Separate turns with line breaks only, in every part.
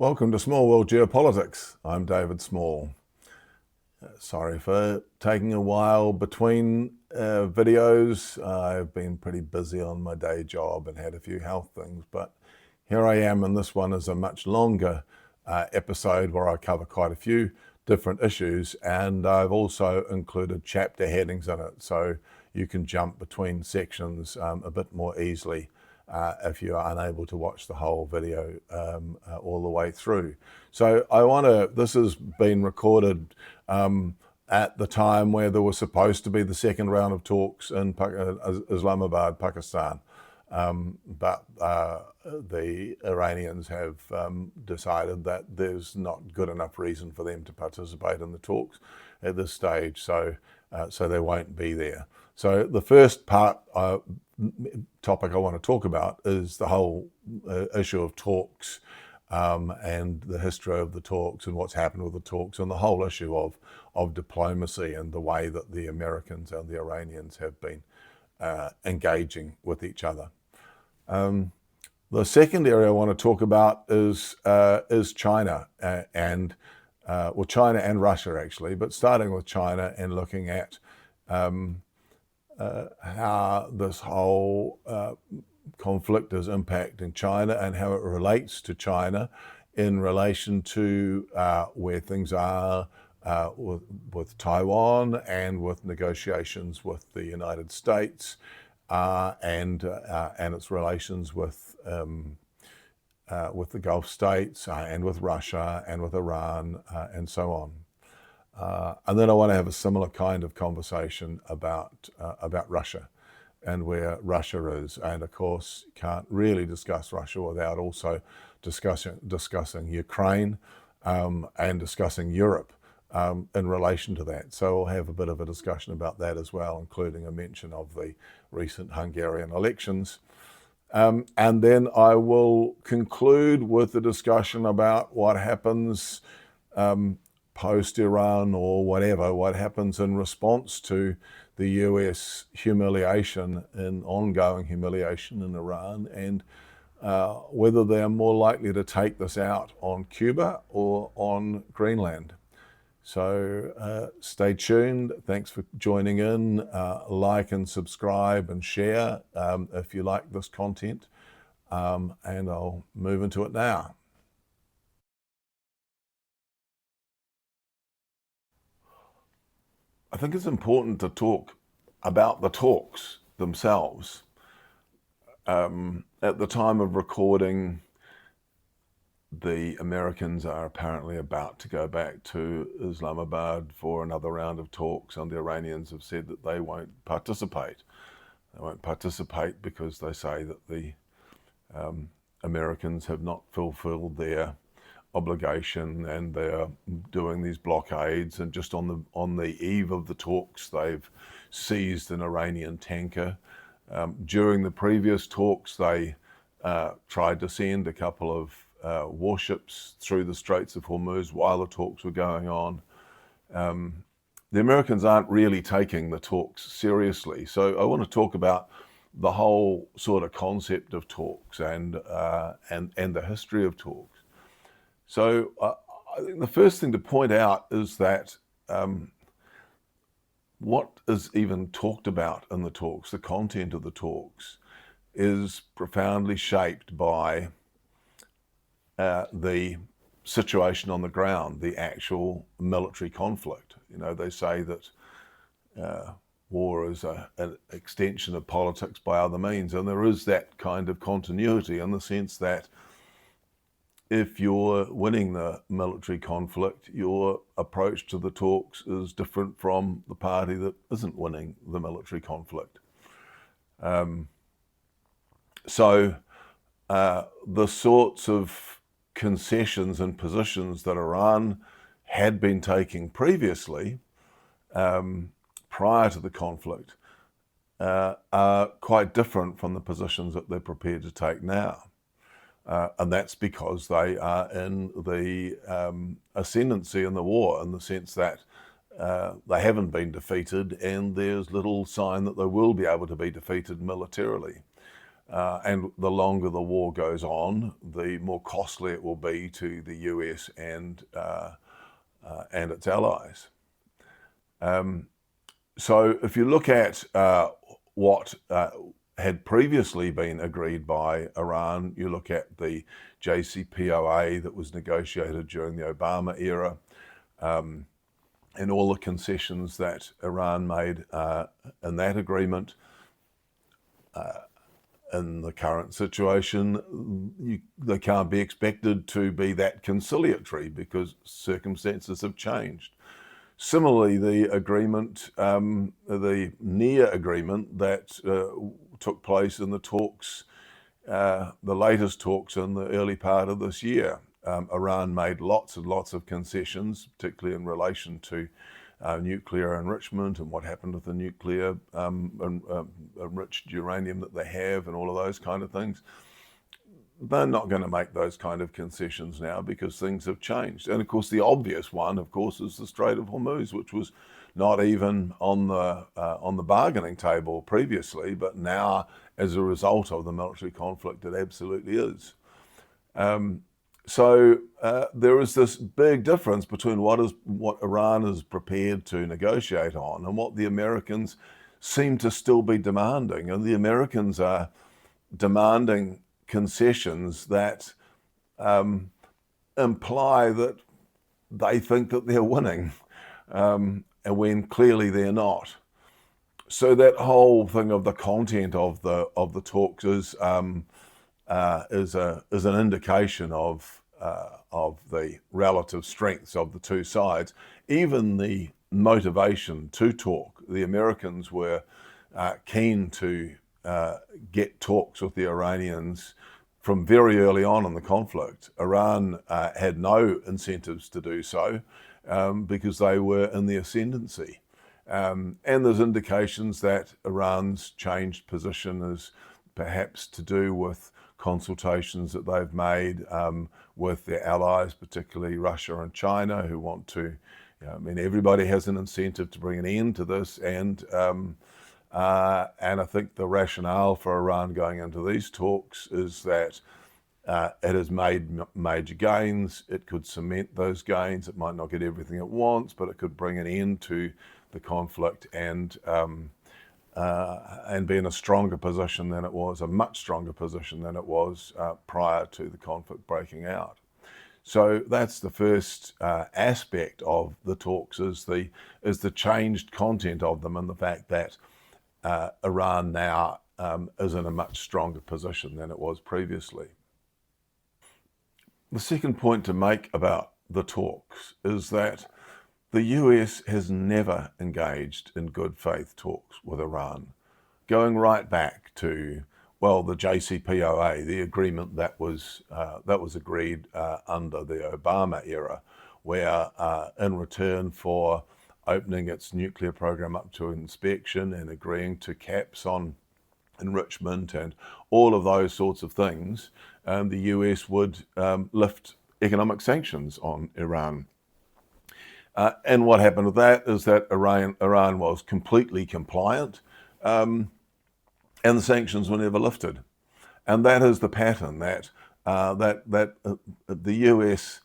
Welcome to Small World Geopolitics. I'm David Small. Sorry for taking a while between videos. I've been pretty busy on my day job and had a few health things, but here I am, and this one is a much longer episode where I cover quite a few different issues, and I've also included chapter headings in it, so you can jump between sections a bit more easily if you are unable to watch the whole video all the way through. So this has been recorded at the time where there was supposed to be the second round of talks in Islamabad, Pakistan. But the Iranians have decided that there's not good enough reason for them to participate in the talks at this stage, so they won't be there. So the first topic I want to talk about is the whole issue of talks and the history of the talks and what's happened with the talks and the whole issue of diplomacy and the way that the Americans and the Iranians have been engaging with each other. The second area I want to talk about is China and China and Russia actually, but starting with China and looking at how this whole conflict is impacting China and how it relates to China in relation to where things are with Taiwan and with negotiations with the United States and its relations with the Gulf states and with Russia and with Iran and so on. And then I want to have a similar kind of conversation about Russia and where Russia is. And of course, can't really discuss Russia without also discussing Ukraine and discussing Europe in relation to that. So we'll have a bit of a discussion about that as well, including a mention of the recent Hungarian elections. And then I will conclude with the discussion about what happens post-Iran or whatever, what happens in response to the US ongoing humiliation in Iran, and whether they're more likely to take this out on Cuba or on Greenland. So stay tuned. Thanks for joining in. Like and subscribe and share if you like this content. And I'll move into it now. I think it's important to talk about the talks themselves. At the time of recording, the Americans are apparently about to go back to Islamabad for another round of talks, and the Iranians have said that they won't participate. They won't participate because they say that the Americans have not fulfilled their obligation and they're doing these blockades, and just on the eve of the talks they've seized an Iranian tanker. During the previous talks they tried to send a couple of warships through the Straits of Hormuz while the talks were going on. The Americans aren't really taking the talks seriously, so I want to talk about the whole sort of concept of talks and the history of talks. So I think the first thing to point out is that what is even talked about in the talks, the content of the talks, is profoundly shaped by the situation on the ground, the actual military conflict. You know, they say that war is an extension of politics by other means, and there is that kind of continuity in the sense that if you're winning the military conflict, your approach to the talks is different from the party that isn't winning the military conflict. So the sorts of concessions and positions that Iran had been taking previously, prior to the conflict, are quite different from the positions that they're prepared to take now. And that's because they are in the ascendancy in the war, in the sense that they haven't been defeated and there's little sign that they will be able to be defeated militarily. And the longer the war goes on, the more costly it will be to the US and its allies. So if you look at what had previously been agreed by Iran, you look at the JCPOA that was negotiated during the Obama era, and all the concessions that Iran made in that agreement. In the current situation, they can't be expected to be that conciliatory because circumstances have changed. Similarly, the agreement, the near agreement that took place in the talks, the latest talks in the early part of this year, Iran made lots and lots of concessions, particularly in relation to nuclear enrichment and what happened with the nuclear enriched uranium that they have and all of those kind of things. They're not going to make those kind of concessions now because things have changed. And of course, the obvious one, of course, is the Strait of Hormuz, which was not even on the bargaining table previously, but now, as a result of the military conflict, it absolutely is. So there is this big difference between what Iran is prepared to negotiate on and what the Americans seem to still be demanding. And the Americans are demanding concessions that imply that they think that they're winning, and when clearly they're not. So that whole thing of the content of the talks is an indication of the relative strengths of the two sides. Even the motivation to talk. The Americans were keen to get talks with the Iranians from very early on in the conflict. Iran had no incentives to do so because they were in the ascendancy. And there's indications that Iran's changed position is perhaps to do with consultations that they've made with their allies, particularly Russia and China, who want to, everybody has an incentive to bring an end to this, and I think the rationale for Iran going into these talks is that it has made major gains. It could cement those gains. It might not get everything it wants, but it could bring an end to the conflict and be in a stronger position than it was, a much stronger position than it was prior to the conflict breaking out. So that's the first aspect of the talks is the changed content of them and the fact that Iran now is in a much stronger position than it was previously. The second point to make about the talks is that the US has never engaged in good faith talks with Iran, going right back to, the JCPOA, the agreement that was agreed under the Obama era, where in return for opening its nuclear program up to inspection and agreeing to caps on enrichment and all of those sorts of things, the US would lift economic sanctions on Iran. And what happened with that is that Iran was completely compliant, and the sanctions were never lifted. And that is the pattern that the US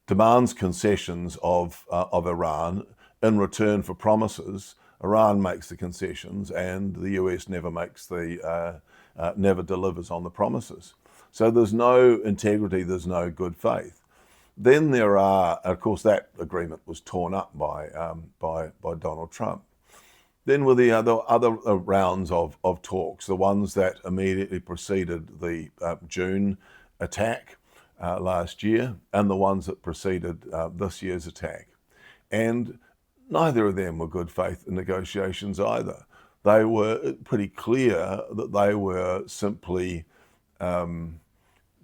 demands concessions of Iran in return for promises. Iran makes the concessions, and the US never never delivers on the promises. So there's no integrity, there's no good faith. Then there are, of course, that agreement was torn up by Donald Trump. Then were the other rounds of talks, the ones that immediately preceded the June attack last year, and the ones that preceded this year's attack. And neither of them were good faith negotiations either. They were pretty clear that they were simply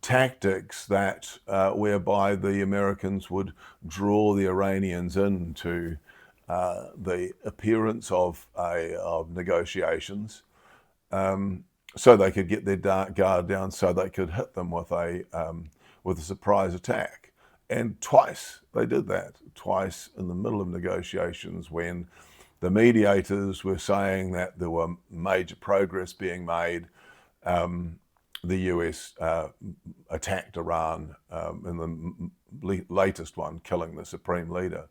tactics that whereby the Americans would draw the Iranians into the appearance of negotiations, so they could get their guard down, so they could hit them with a surprise attack. And twice they did that. Twice in the middle of negotiations, when the mediators were saying that there were major progress being made, the US attacked Iran in the latest one, killing the supreme leader.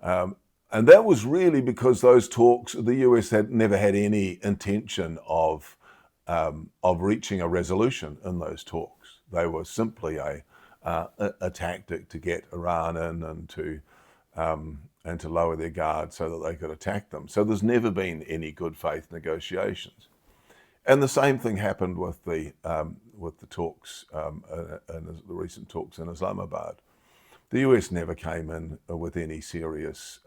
And that was really because those talks, the US had never had any intention of reaching a resolution in those talks. They were simply a tactic to get Iran in and to lower their guard so that they could attack them. So there's never been any good faith negotiations. And the same thing happened with the talks, and the recent talks in Islamabad. The US never came in with any serious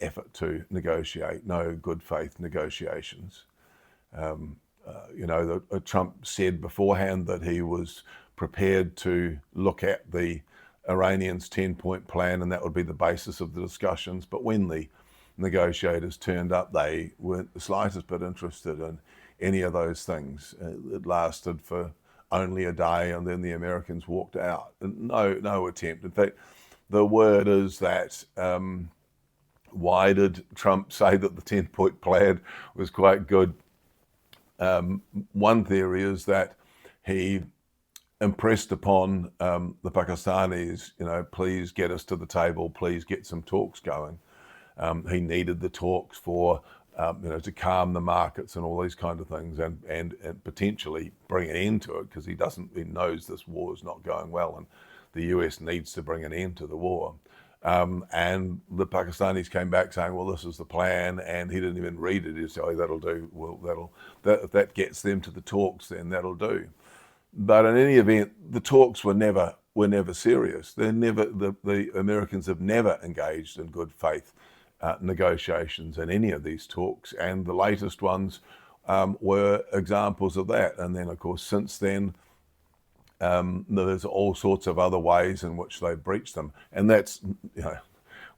effort to negotiate, no good faith negotiations. Trump said beforehand that he was prepared to look at the Iranians' 10-point plan, and that would be the basis of the discussions. But when the negotiators turned up, they weren't the slightest bit interested in any of those things. It lasted for only a day, and then the Americans walked out. No attempt. In fact, the word is that why did Trump say that the 10-point plan was quite good? One theory is that he impressed upon the Pakistanis, please get us to the table, please get some talks going. He needed the talks for, to calm the markets and all these kind of things, and potentially bring an end to it, because he knows this war is not going well, and the US needs to bring an end to the war. And the Pakistanis came back saying, well, this is the plan, and he didn't even read it. He said, oh, that'll do. Well, if that gets them to the talks, then that'll do. But in any event, the talks were never serious. The Americans have never engaged in good faith negotiations in any of these talks, and the latest ones were examples of that. And then, of course, since then, there's all sorts of other ways in which they breached them. And that's,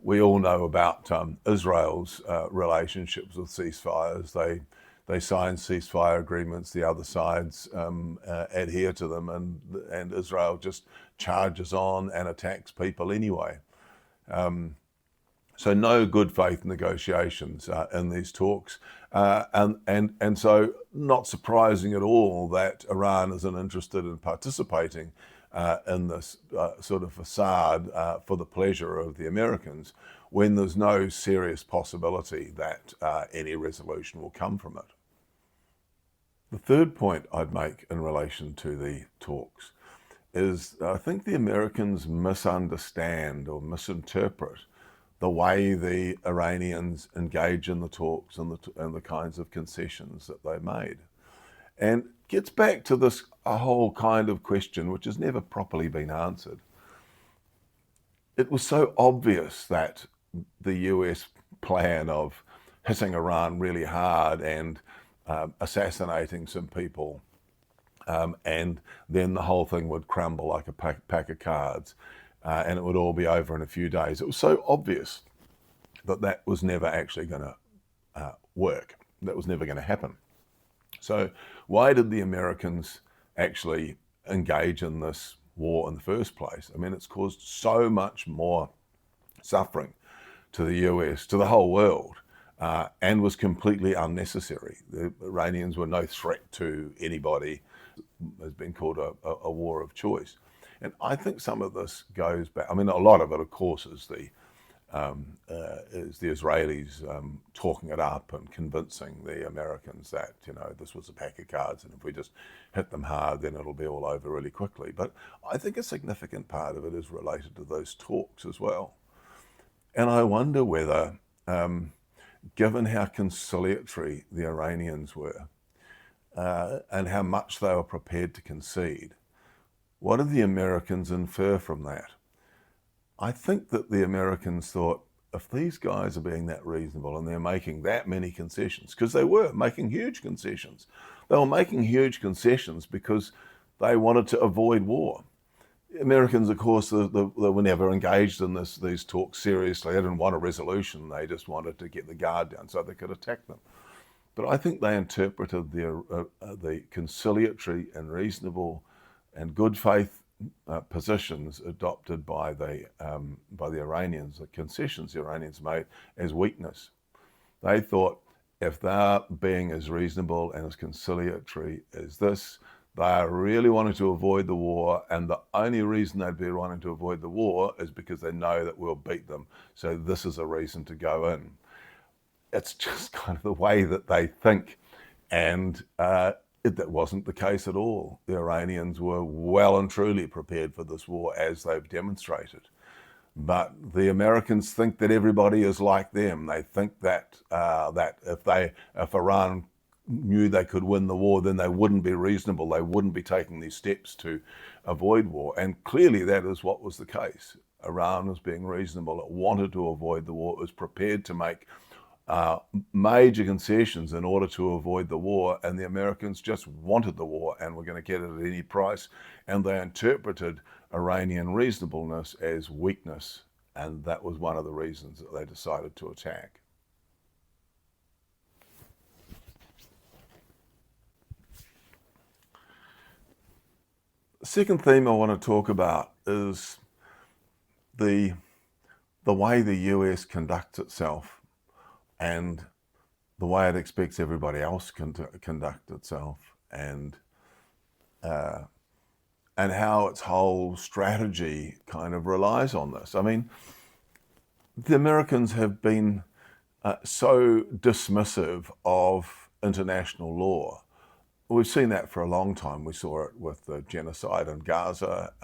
we all know about Israel's relationships with ceasefires. They sign ceasefire agreements, the other sides adhere to them, and Israel just charges on and attacks people anyway. So no good faith negotiations in these talks, and so not surprising at all that Iran isn't interested in participating in this sort of facade for the pleasure of the Americans, when there's no serious possibility that any resolution will come from it. The third point I'd make in relation to the talks is I think the Americans misunderstand or misinterpret the way the Iranians engage in the talks and the kinds of concessions that they made. And gets back to this a whole kind of question which has never properly been answered. It was so obvious that the US plan of hitting Iran really hard and assassinating some people, and then the whole thing would crumble like a pack of cards, and it would all be over in a few days. It was so obvious that that was never actually going to work. That was never going to happen. So why did the Americans actually engage in this war in the first place? I mean, it's caused so much more suffering to the US, to the whole world, and was completely unnecessary. The Iranians were no threat to anybody. It has been called a war of choice. And I think some of this goes back, I mean, a lot of it, of course, is the Israelis talking it up and convincing the Americans that, this was a pack of cards, and if we just hit them hard, then it'll be all over really quickly. But I think a significant part of it is related to those talks as well. And I wonder whether, given how conciliatory the Iranians were, and how much they were prepared to concede, what did the Americans infer from that? I think that the Americans thought, if these guys are being that reasonable and they're making that many concessions, because they were making huge concessions. They were making huge concessions because they wanted to avoid war. The Americans, of course, they were never engaged in these talks seriously. They didn't want a resolution. They just wanted to get the guard down so they could attack them. But I think they interpreted the conciliatory and reasonable and good faith positions adopted by the Iranians, the concessions the Iranians made, as weakness. They thought, if they're being as reasonable and as conciliatory as this, they are really wanting to avoid the war, and the only reason they'd be wanting to avoid the war is because they know that we'll beat them. So this is a reason to go in. It's just kind of the way that they think, and that wasn't the case at all. The Iranians were well and truly prepared for this war, as they've demonstrated. But the Americans think that everybody is like them. They think that if Iran knew they could win the war, then they wouldn't be reasonable. They wouldn't be taking these steps to avoid war. And clearly that is what was the case. Iran was being reasonable. It wanted to avoid the war. It was prepared to make major concessions in order to avoid the war, and the Americans just wanted the war and were going to get it at any price, and they interpreted Iranian reasonableness as weakness, and that was one of the reasons that they decided to attack. The second theme I want to talk about is the way the US conducts itself and the way it expects everybody else to conduct itself, and how its whole strategy kind of relies on this. I mean, the Americans have been so dismissive of international law. We've seen that for a long time. We saw it with the genocide in Gaza.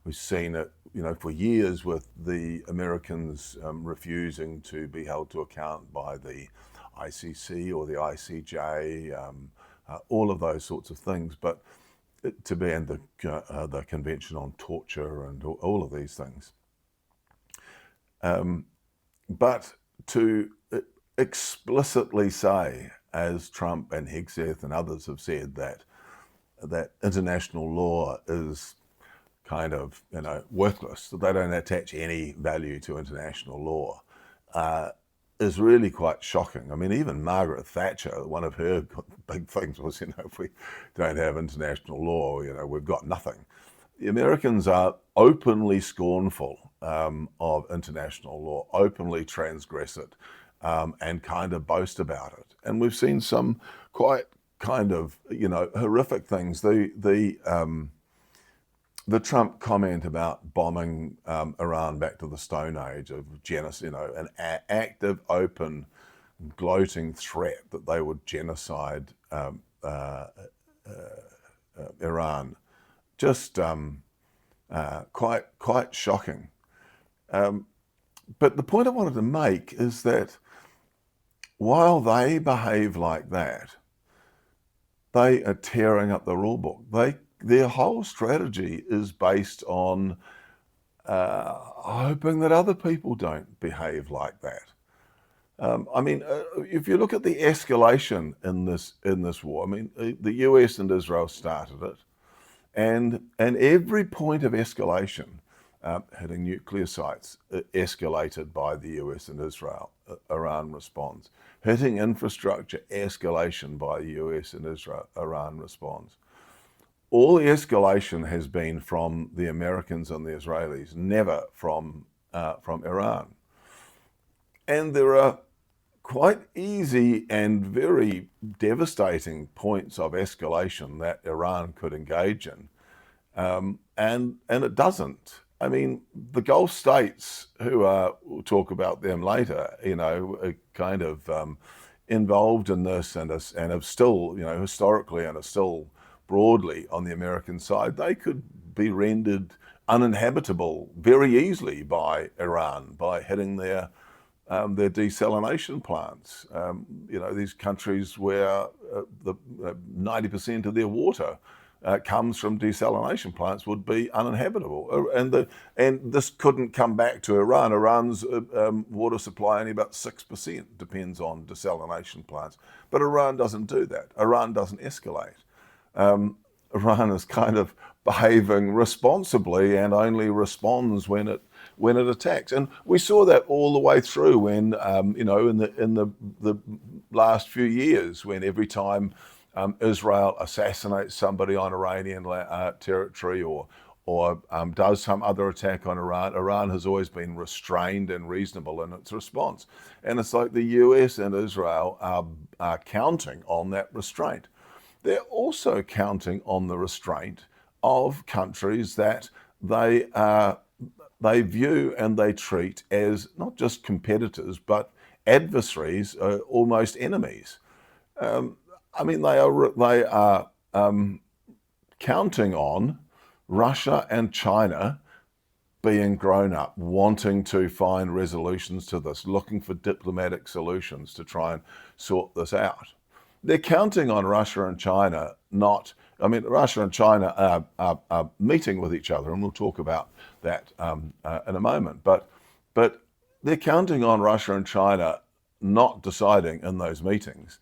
We've seen it, for years with the Americans refusing to be held to account by the ICC or the ICJ, all of those sorts of things. But to be in the Convention on Torture and all of these things. But to explicitly say, as Trump and Hegseth and others have said, that international law is kind of worthless, that they don't attach any value to international law, is really quite shocking. I mean, even Margaret Thatcher, one of her big things was, if we don't have international law, we've got nothing. The Americans are openly scornful of international law, openly transgress it, and kind of boast about it. And we've seen some quite kind of, horrific things. The Trump comment about bombing Iran back to the Stone Age of genocide, an active, open, gloating threat that they would genocide Iran, just quite shocking. But the point I wanted to make is that while they behave like that, they are tearing up the rule book. Their whole strategy is based on hoping that other people don't behave like that. If you look at the escalation in this war, the US and Israel started it, and every point of escalation, hitting nuclear sites, escalated by the US and Israel. Iran responds. Hitting infrastructure, escalation by the US and Israel. Iran responds. All the escalation has been from the Americans and the Israelis, never from Iran. And there are quite easy and very devastating points of escalation that Iran could engage in, and it doesn't. The Gulf states, who we'll talk about them later, are kind of involved in this and have still, historically and are still broadly on the American side. They could be rendered uninhabitable very easily by Iran by hitting their desalination plants. These countries where the 90% of their water comes from desalination plants would be uninhabitable, and this couldn't come back to Iran. Iran's water supply only about 6% depends on desalination plants, but Iran doesn't do that. Iran doesn't escalate. Iran is kind of behaving responsibly and only responds when it attacks, and we saw that all the way through. When in the last few years, when every time Israel assassinates somebody on Iranian territory, or does some other attack on Iran, Iran has always been restrained and reasonable in its response. And it's like the US and Israel are counting on that restraint. They're also counting on the restraint of countries that they view and they treat as not just competitors, but adversaries, almost enemies. I mean, they are counting on Russia and China being grown up, wanting to find resolutions to this, looking for diplomatic solutions to try and sort this out. They're counting on Russia and China Russia and China are meeting with each other, and we'll talk about that in a moment. But they're counting on Russia and China not deciding in those meetings.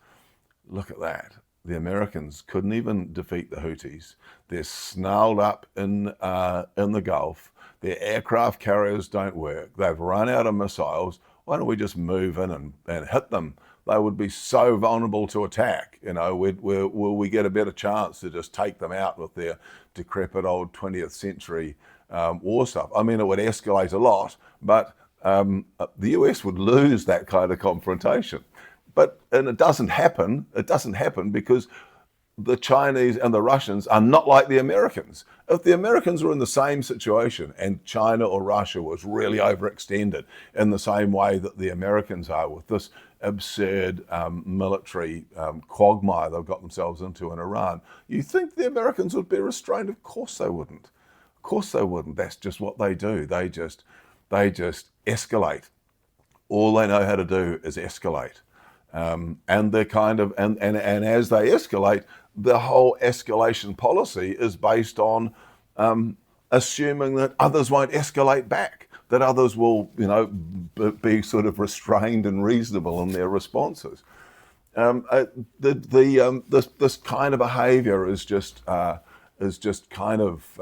Look at that. The Americans couldn't even defeat the Houthis. They're snarled up in the Gulf. Their aircraft carriers don't work. They've run out of missiles. Why don't we just move in and hit them? They would be so vulnerable to attack. Will we get a better chance to just take them out with their decrepit old 20th century war stuff? I mean, it would escalate a lot, but the US would lose that kind of confrontation. And it doesn't happen. It doesn't happen because the Chinese and the Russians are not like the Americans. If the Americans were in the same situation and China or Russia was really overextended in the same way that the Americans are with this absurd military quagmire they've got themselves into in Iran, you think the Americans would be restrained? Of course they wouldn't. Of course they wouldn't. That's just what they do. They just escalate. All they know how to do is escalate. And they're and as they escalate, the whole escalation policy is based on assuming that others won't escalate back, that others will, be sort of restrained and reasonable in their responses. This kind of behaviour is just kind of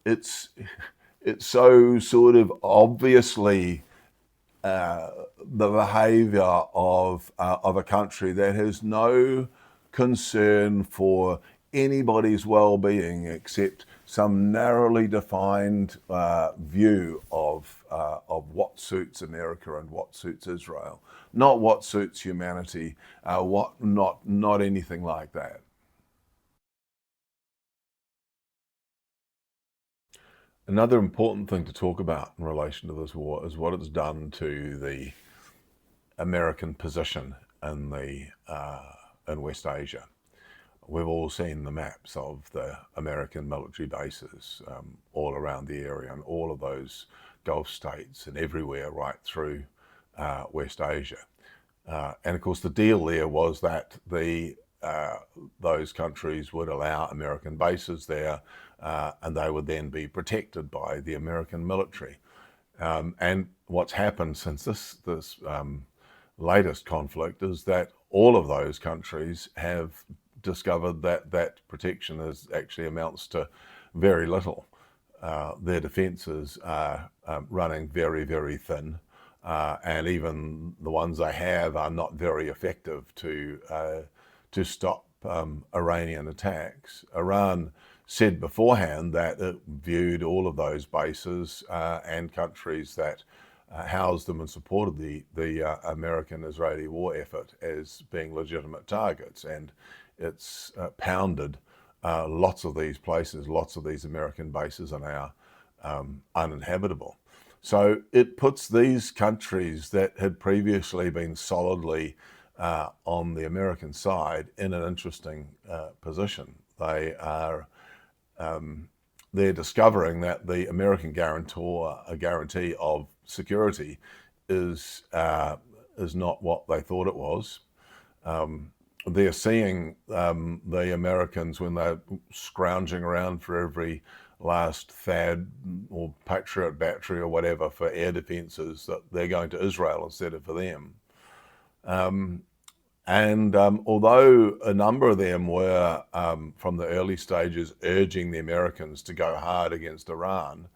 it's so sort of obviously the behaviour of a country that has no concern for anybody's well-being except some narrowly defined view of what suits America and what suits Israel, not what suits humanity, not anything like that. Another important thing to talk about in relation to this war is what it's done to the American position in West Asia. We've all seen the maps of the American military bases all around the area and all of those Gulf states and everywhere right through West Asia. And of course the deal there was that those countries would allow American bases there and they would then be protected by the American military. And what's happened since this latest conflict is that all of those countries have discovered that that protection actually amounts to very little. Their defences are running very, very thin, and even the ones they have are not very effective to stop Iranian attacks. Iran said beforehand that it viewed all of those bases and countries that housed them and supported the American-Israeli war effort as being legitimate targets, and it's pounded lots of these places. Lots of these American bases are now uninhabitable. So it puts these countries that had previously been solidly on the American side in an interesting position. They're discovering that the American guarantee of security is not what they thought it was. They're seeing the Americans, when they're scrounging around for every last THAAD or Patriot battery or whatever for air defences, that they're going to Israel instead of for them. Although a number of them were, from the early stages, urging the Americans to go hard against Iran,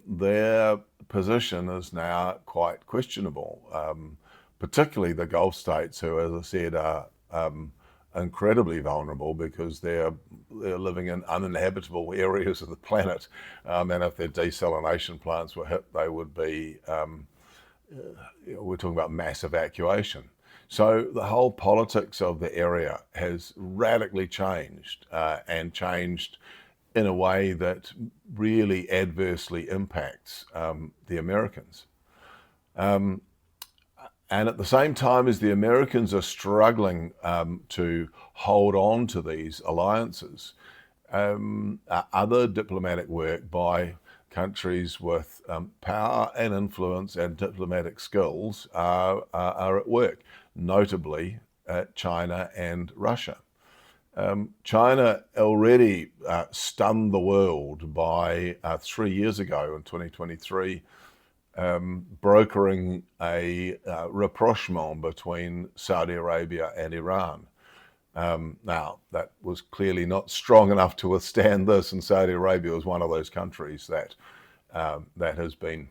their position is now quite questionable, particularly the Gulf states, who, as I said, are incredibly vulnerable because they're living in uninhabitable areas of the planet, and if their desalination plants were hit, they would be. We're talking about mass evacuation. So the whole politics of the area has radically changed, and changed in a way that really adversely impacts the Americans. And at the same time as the Americans are struggling to hold on to these alliances, other diplomatic work by countries with power and influence and diplomatic skills are at work, notably China and Russia. China already stunned the world by 3 years ago in 2023, brokering a rapprochement between Saudi Arabia and Iran. Now, that was clearly not strong enough to withstand this, and Saudi Arabia was one of those countries that has been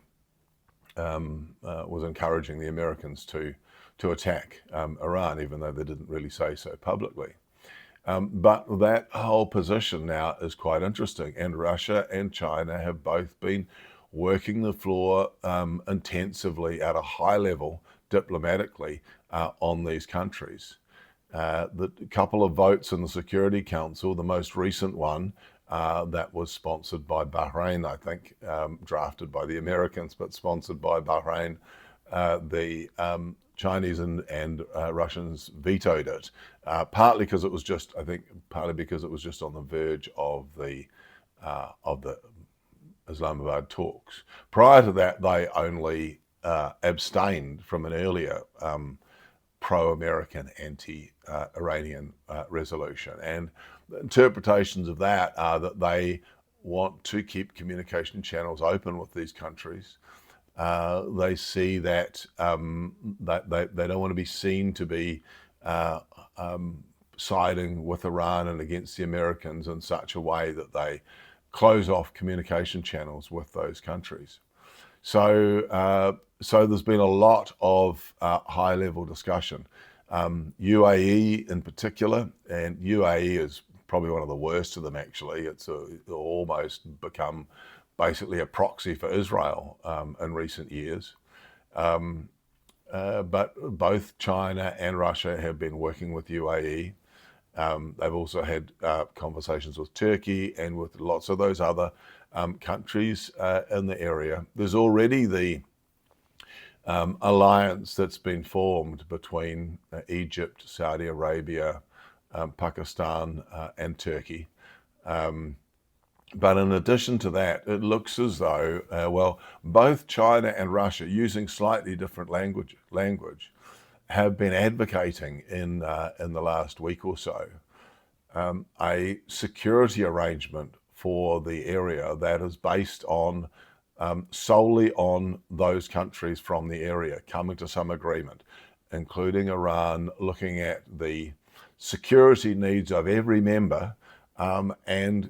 was encouraging the Americans to attack Iran, even though they didn't really say so publicly. But that whole position now is quite interesting, and Russia and China have both been working the floor intensively at a high level diplomatically on these countries. The couple of votes in the Security Council, the most recent one that was sponsored by Bahrain, I think, drafted by the Americans, but sponsored by Bahrain, the Chinese and Russians vetoed it, partly because it was just, I think, partly because it was just on the verge of the Islamabad talks. Prior to that, they only abstained from an earlier pro-American, anti-Iranian resolution. And the interpretations of that are that they want to keep communication channels open with these countries. They see that, they don't want to be seen to be siding with Iran and against the Americans in such a way that they close off communication channels with those countries. So there's been a lot of high-level discussion. UAE in particular, and UAE is probably one of the worst of them actually. It's almost become basically a proxy for Israel in recent years. But both China and Russia have been working with UAE. They've also had conversations with Turkey and with lots of those other countries in the area. There's already the alliance that's been formed between Egypt, Saudi Arabia, Pakistan, and Turkey. But in addition to that, it looks as though, well, both China and Russia, using slightly different language, have been advocating in the last week or so a security arrangement for the area that is based on solely on those countries from the area coming to some agreement, including Iran, looking at the security needs of every member, and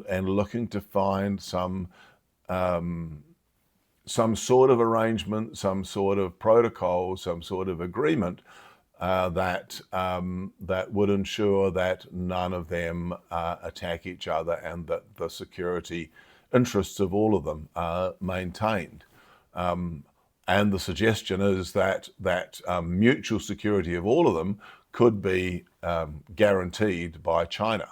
looking to find some sort of arrangement, some sort of protocol, some sort of agreement that would ensure that none of them attack each other, and that the security interests of all of them are maintained. And the suggestion is that mutual security of all of them could be guaranteed by China,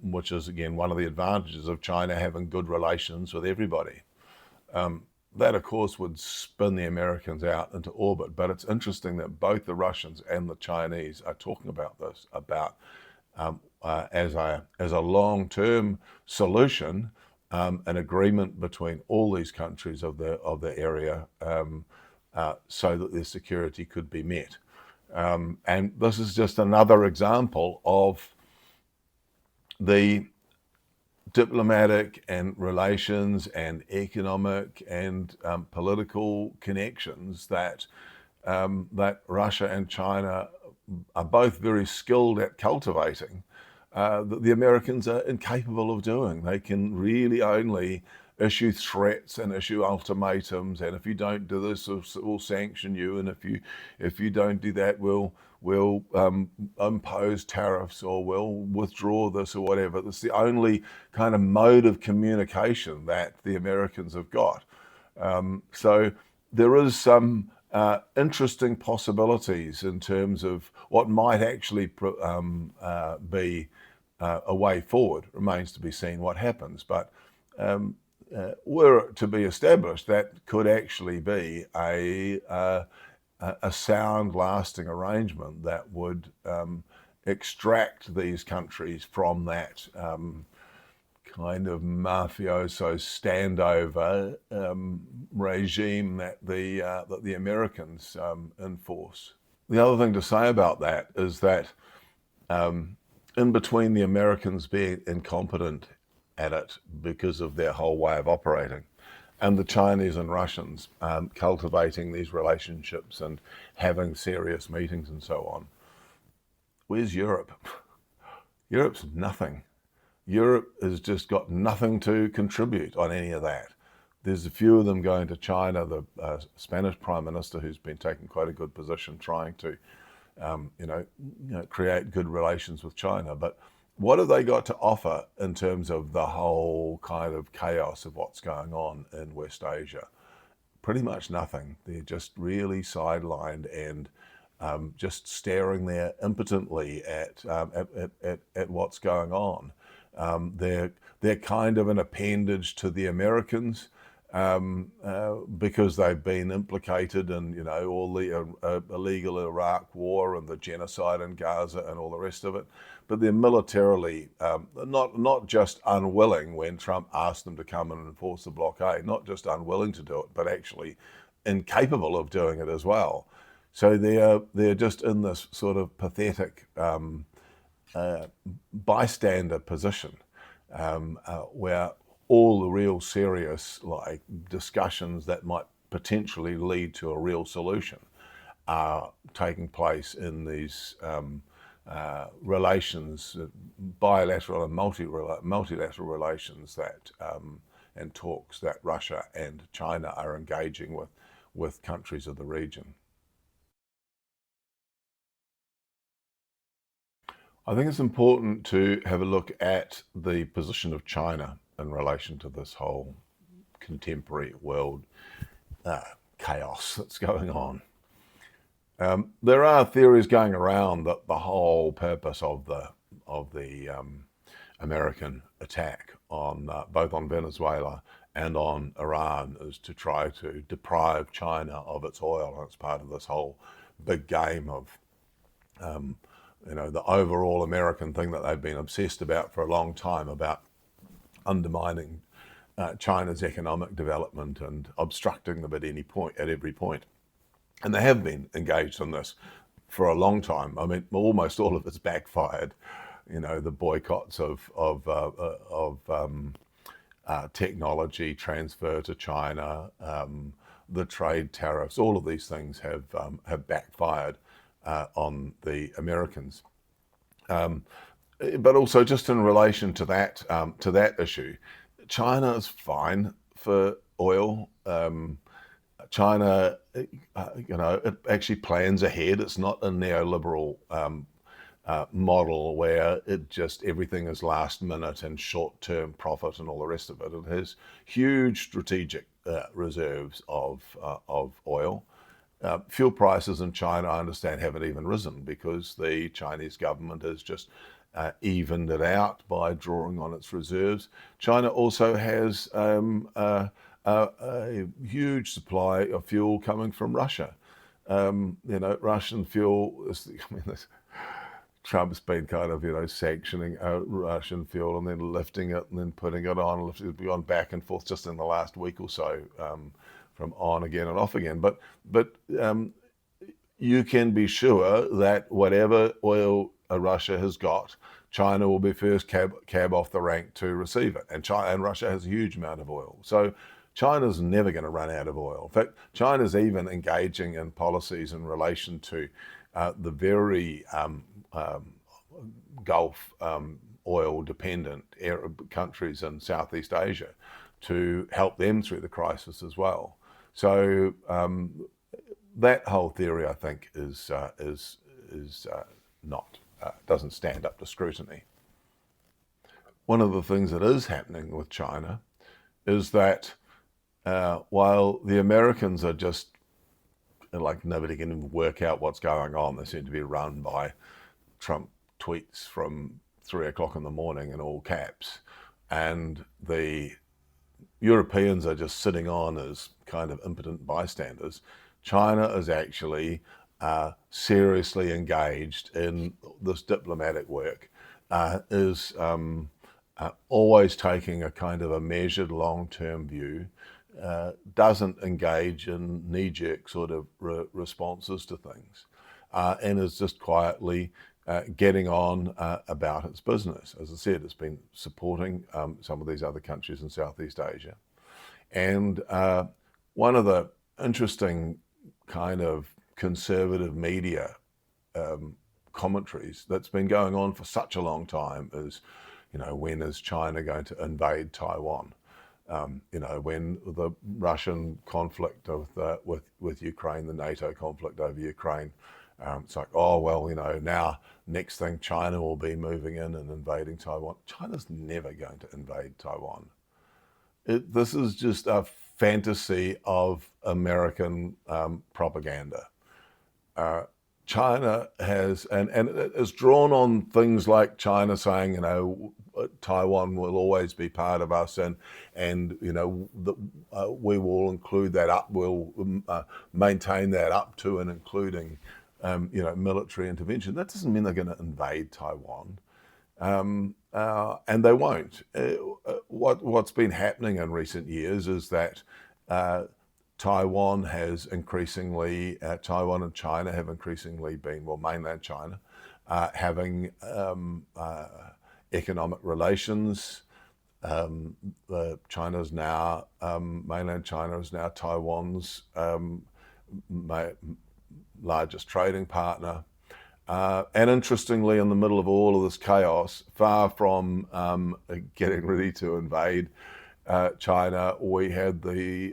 which is, again, one of the advantages of China having good relations with everybody. That, of course, would spin the Americans out into orbit. But it's interesting that both the Russians and the Chinese are talking about this, as a long-term solution, an agreement between all these countries of the area, so that their security could be met. And this is just another example of the diplomatic and relations and economic and political connections that Russia and China are both very skilled at cultivating, that the Americans are incapable of doing. They can really only issue threats and issue ultimatums, and if you don't do this, we'll sanction you, and if you don't do that, we'll we'll impose tariffs or we'll withdraw this or whatever. It's the only kind of mode of communication that the Americans have got. So there is some interesting possibilities in terms of what might actually be a way forward. Remains to be seen what happens, but were it to be established, that could actually be a sound, lasting arrangement that would extract these countries from that kind of mafioso standover regime that the Americans enforce. The other thing to say about that is that in between the Americans being incompetent at it because of their whole way of operating, and the Chinese and Russians cultivating these relationships and having serious meetings and so on, where's Europe? Europe's nothing. Europe has just got nothing to contribute on any of that. There's a few of them going to China, the Spanish Prime Minister, who's been taking quite a good position trying to create good relations with China. But what have they got to offer in terms of the whole kind of chaos of what's going on in West Asia? Pretty much nothing. They're just really sidelined and just staring there impotently at what's going on. They're kind of an appendage to the Americans because they've been implicated in all the illegal Iraq war and the genocide in Gaza and all the rest of it. But they're militarily not just unwilling when Trump asked them to come and enforce the blockade, not just unwilling to do it, but actually incapable of doing it as well. So they're just in this sort of pathetic bystander position where all the real serious discussions that might potentially lead to a real solution are taking place in these relations, bilateral and multilateral relations that and talks that Russia and China are engaging with countries of the region. I think it's important to have a look at the position of China in relation to this whole contemporary world chaos that's going on. There are theories going around that the whole purpose of the American attack on both on Venezuela and on Iran is to try to deprive China of its oil. And it's part of this whole big game of the overall American thing that they've been obsessed about for a long time, about undermining China's economic development and obstructing them at every point. And they have been engaged in this for a long time. I mean, almost all of it's backfired. The boycotts of technology transfer to China, the trade tariffs, all of these things have backfired on the Americans. But also just in relation to that issue, China is fine for oil. China, it actually plans ahead. It's not a neoliberal model where everything is last minute and short-term profit and all the rest of it. It has huge strategic reserves of oil. Fuel prices in China, I understand, haven't even risen because the Chinese government has just evened it out by drawing on its reserves. China also has a huge supply of fuel coming from Russia. Russian fuel Trump's been kind of, sanctioning Russian fuel and then lifting it and then putting it on. It's gone back and forth just in the last week or so, from on again and off again. But you can be sure that whatever oil Russia has got, China will be first cab off the rank to receive it. And Russia has a huge amount of oil. So China's never going to run out of oil. In fact, China's even engaging in policies in relation to the very Gulf oil dependent Arab countries in Southeast Asia to help them through the crisis as well. So that whole theory, I think, is is not doesn't stand up to scrutiny. One of the things that is happening with China is that while the Americans are just like nobody can even work out what's going on, they seem to be run by Trump tweets from 3 o'clock in the morning in all caps, and the Europeans are just sitting on as kind of impotent bystanders. China is actually seriously engaged in this diplomatic work, is always taking a kind of a measured long-term view, doesn't engage in knee-jerk sort of responses to things, and is just quietly getting on about its business. As I said, it's been supporting some of these other countries in Southeast Asia. And one of the interesting kind of conservative media commentaries that's been going on for such a long time is, when is China going to invade Taiwan? When the Russian conflict with Ukraine, the NATO conflict over Ukraine, it's like, oh, well, now next thing China will be moving in and invading Taiwan. China's never going to invade Taiwan. This is just a fantasy of American propaganda. China has, and it's drawn on things like China saying, Taiwan will always be part of us, and we will include that up, we'll maintain that up to and including, military intervention. That doesn't mean they're going to invade Taiwan, and they won't. What's been happening in recent years is that Taiwan and China have increasingly been, well, mainland China, having economic relations. China's now, mainland China is now Taiwan's largest trading partner. And interestingly, in the middle of all of this chaos, far from getting ready to invade China, we had the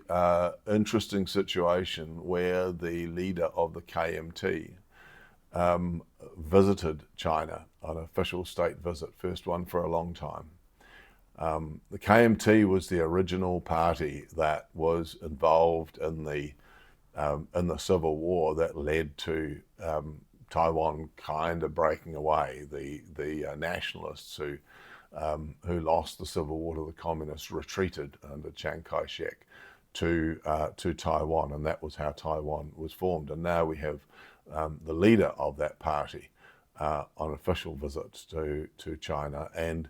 interesting situation where the leader of the KMT visited China on an official state visit, first one for a long time. The KMT was the original party that was involved in the Civil War that led to Taiwan kind of breaking away. The nationalists who lost the Civil War to the communists retreated under Chiang Kai-shek to Taiwan, and that was how Taiwan was formed. And now we have the leader of that party on official visits to China and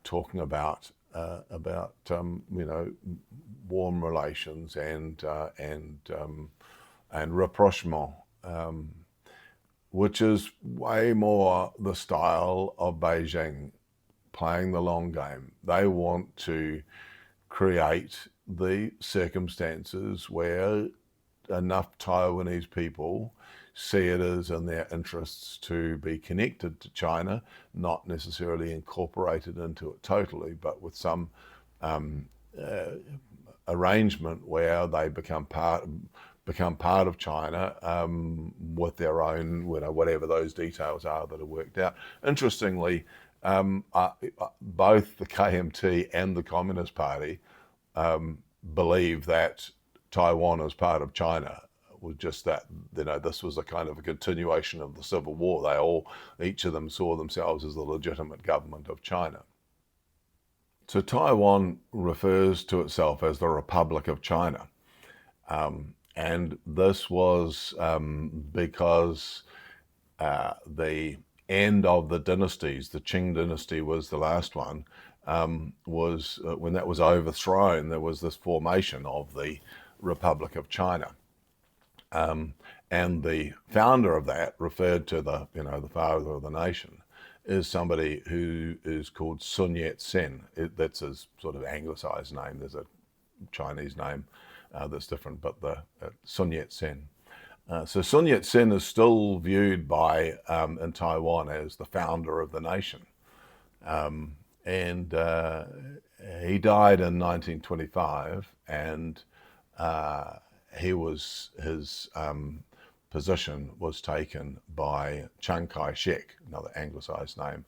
talking about warm relations and rapprochement, which is way more the style of Beijing, playing the long game. They want to create the circumstances where enough Taiwanese people see it as in their interests to be connected to China, not necessarily incorporated into it totally, but with some arrangement where they become part of China with their own, whatever those details are that are worked out. Interestingly, both the KMT and the Communist Party believe that Taiwan is part of China. Was just that, this was a kind of a continuation of the Civil War. Each of them saw themselves as the legitimate government of China. So Taiwan refers to itself as the Republic of China. And this was because the end of the dynasties, the Qing dynasty was the last one, was when that was overthrown, there was this formation of the Republic of China. And the founder of that, referred to the father of the nation, is somebody who is called Sun Yat-sen. That's his sort of anglicized name. There's a Chinese name that's different, but the Sun Yat-sen. So Sun Yat-sen is still viewed in Taiwan as the founder of the nation. And he died in 1925, and his position was taken by Chiang Kai-shek, another anglicized name,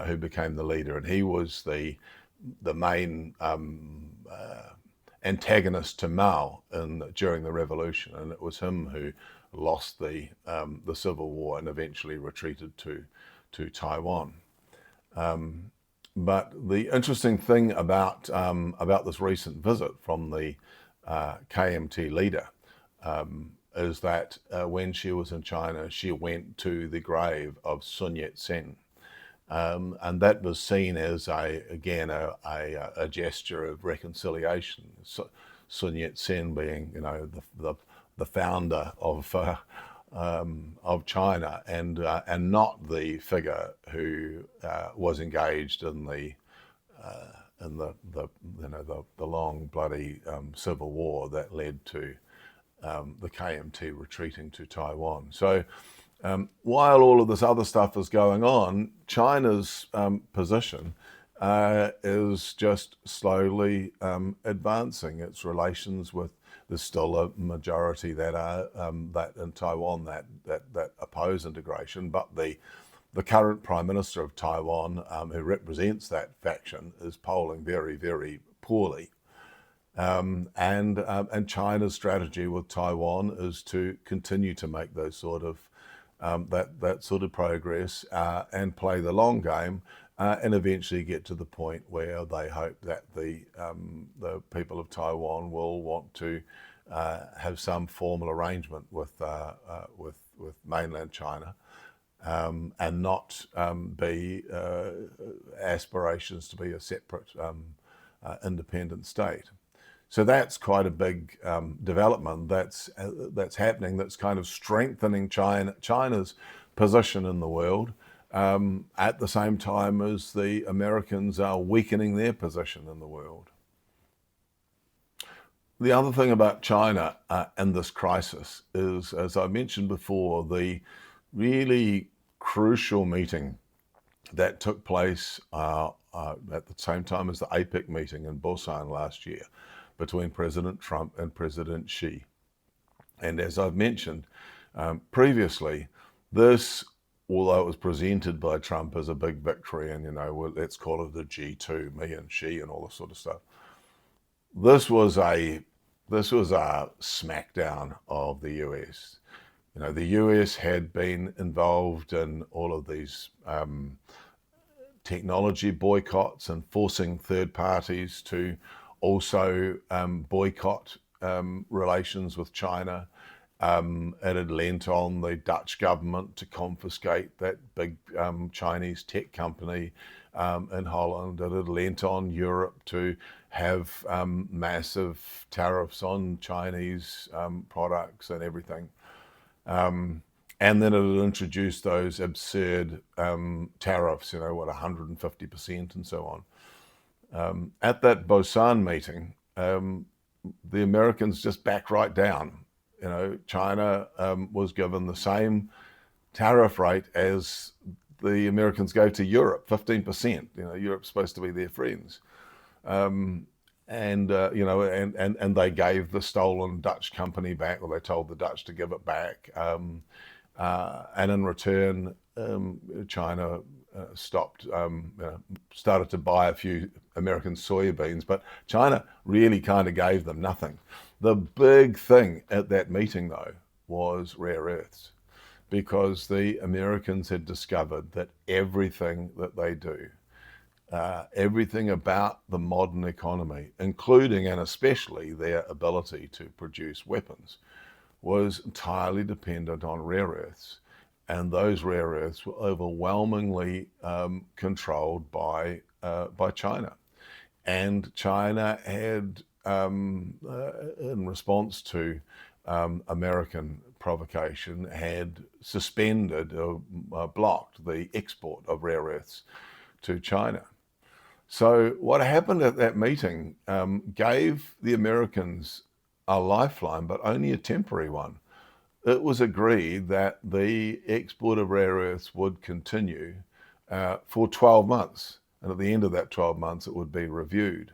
who became the leader, and he was the main antagonist to Mao during the revolution, and it was him who lost the civil war and eventually retreated to Taiwan. But the interesting thing about this recent visit from the KMT leader is that when she was in China, she went to the grave of Sun Yat-sen. And that was seen as again a gesture of reconciliation. Sun Yat-sen being, the founder of China, and not the figure who was engaged in the long bloody civil war that led to the KMT retreating to Taiwan. So while all of this other stuff is going on, China's position is just slowly advancing its relations with. There's still a majority that are that in Taiwan that oppose integration, but the current Prime Minister of Taiwan, who represents that faction, is polling very, very poorly. And China's strategy with Taiwan is to continue to make those sort of that sort of progress and play the long game, and eventually get to the point where they hope that the people of Taiwan will want to have some formal arrangement with mainland China, and not be aspirations to be a separate independent state. So that's quite a big development that's happening, that's kind of strengthening China's position in the world, at the same time as the Americans are weakening their position in the world. The other thing about China and this crisis is, as I mentioned before, the really crucial meeting that took place at the same time as the APEC meeting in Busan last year between President Trump and President Xi. And as I've mentioned previously, this, although it was presented by Trump as a big victory, and let's call it the G2, me and Xi and all this sort of stuff, this was a smackdown of the US. The US had been involved in all of these technology boycotts and forcing third parties to also boycott relations with China. It had lent on the Dutch government to confiscate that big Chinese tech company in Holland. It had lent on Europe to have massive tariffs on Chinese products and everything. And then it had introduced those absurd tariffs, 150% and so on. At that Busan meeting, the Americans just backed right down. China was given the same tariff rate as the Americans gave to Europe, 15%. Europe's supposed to be their friends. And they gave the stolen Dutch company back, or they told the Dutch to give it back. And in return, China started to buy a few American soybeans, but China really kind of gave them nothing. The big thing at that meeting, though, was rare earths, because the Americans had discovered that everything that they do, everything about the modern economy, including and especially their ability to produce weapons, was entirely dependent on rare earths. And those rare earths were overwhelmingly controlled by China. And China had, in response to American provocation, had suspended or blocked the export of rare earths to China. So what happened at that meeting gave the Americans a lifeline, but only a temporary one. It was agreed that the export of rare earths would continue for 12 months. And at the end of that 12 months, it would be reviewed.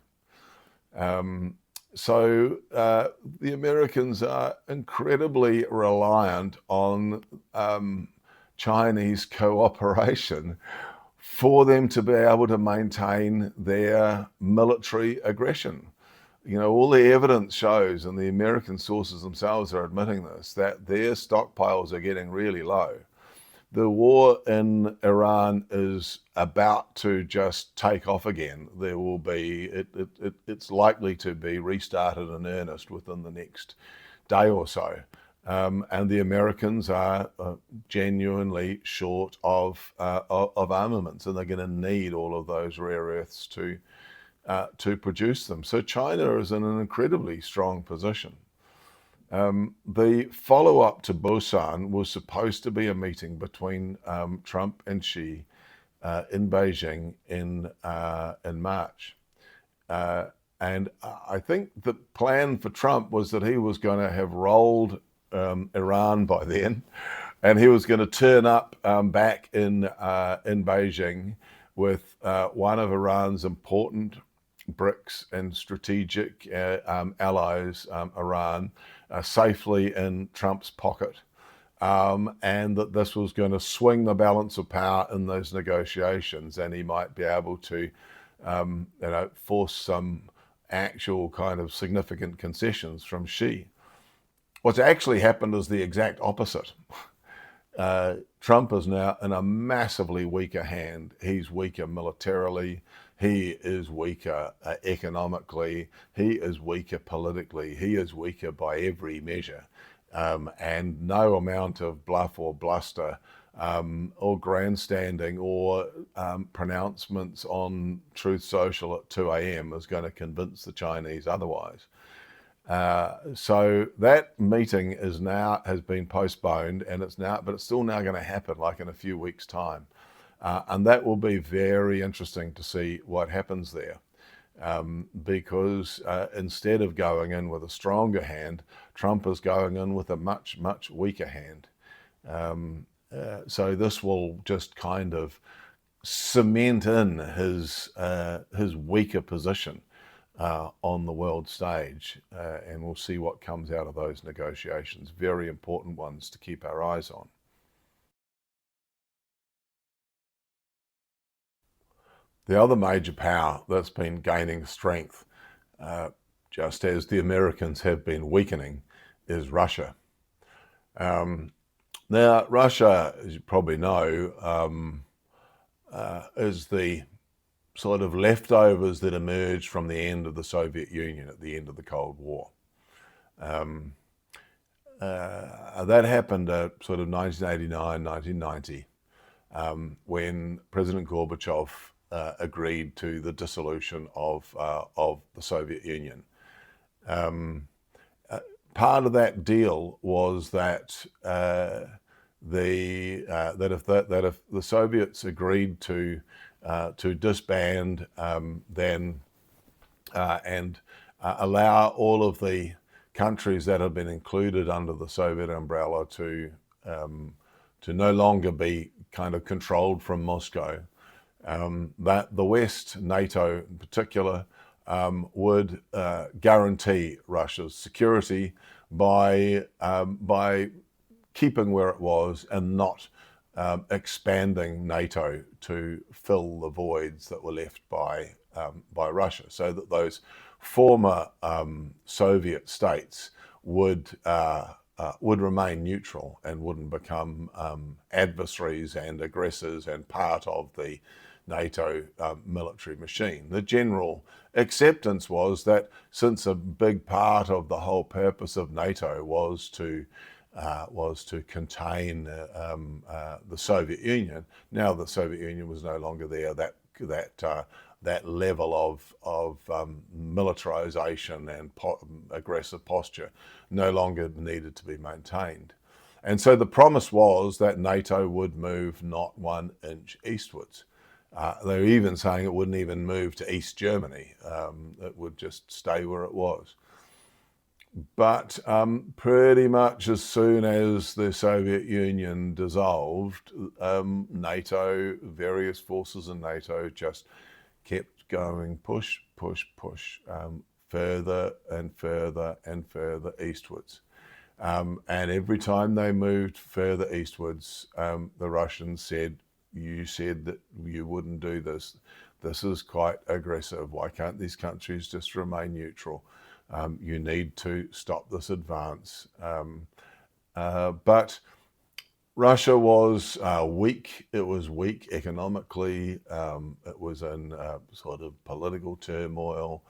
the Americans are incredibly reliant on Chinese cooperation for them to be able to maintain their military aggression. All the evidence shows, and the American sources themselves are admitting this, that their stockpiles are getting really low. The war in Iran is about to just take off again. It's likely to be restarted in earnest within the next day or so. And the Americans are genuinely short of armaments, and they're going to need all of those rare earths to produce them. So China is in an incredibly strong position. The follow-up to Busan was supposed to be a meeting between Trump and Xi in Beijing in March. And I think the plan for Trump was that he was going to have rolled Iran by then, and he was going to turn up back in Beijing with one of Iran's important BRICS and strategic allies, Iran, safely in Trump's pocket, and that this was going to swing the balance of power in those negotiations, and he might be able to, force some actual kind of significant concessions from Xi. What's actually happened is the exact opposite. Trump is now in a massively weaker hand. He's weaker militarily. He is weaker economically. He is weaker politically. He is weaker by every measure. And no amount of bluff or bluster or grandstanding or pronouncements on Truth Social at 2 a.m. is going to convince the Chinese otherwise. So that meeting has been postponed, and but it's still now going to happen, like in a few weeks' time. And that will be very interesting to see what happens there. Because instead of going in with a stronger hand, Trump is going in with a much, much weaker hand. So this will just kind of cement in his weaker position on the world stage, and we'll see what comes out of those negotiations. Very important ones to keep our eyes on. The other major power that's been gaining strength, just as the Americans have been weakening, is Russia. Now, Russia, as you probably know, is the sort of leftovers that emerged from the end of the Soviet Union at the end of the Cold War. That happened at sort of 1989, 1990, when President Gorbachev agreed to the dissolution of the Soviet Union. Part of that deal was that if the Soviets agreed to disband, then and allow all of the countries that have been included under the Soviet umbrella to no longer be kind of controlled from Moscow, that the West, NATO in particular, would guarantee Russia's security by keeping where it was and not expanding NATO to fill the voids that were left by Russia, so that those former Soviet states would remain neutral and wouldn't become adversaries and aggressors and part of the NATO military machine. The general acceptance was that since a big part of the whole purpose of NATO was to contain the Soviet Union, now the Soviet Union was no longer there, that level of militarization and aggressive posture no longer needed to be maintained. And so the promise was that NATO would move not 1 inch eastwards. They were even saying it wouldn't even move to East Germany. It would just stay where it was. But pretty much as soon as the Soviet Union dissolved, NATO, various forces in NATO just kept going push, push, push further and further and further eastwards. And every time they moved further eastwards, the Russians said, "You said that you wouldn't do this. This is quite aggressive. Why can't these countries just remain neutral? You need to stop this advance." But Russia was weak. It was weak economically. It was in sort of political turmoil.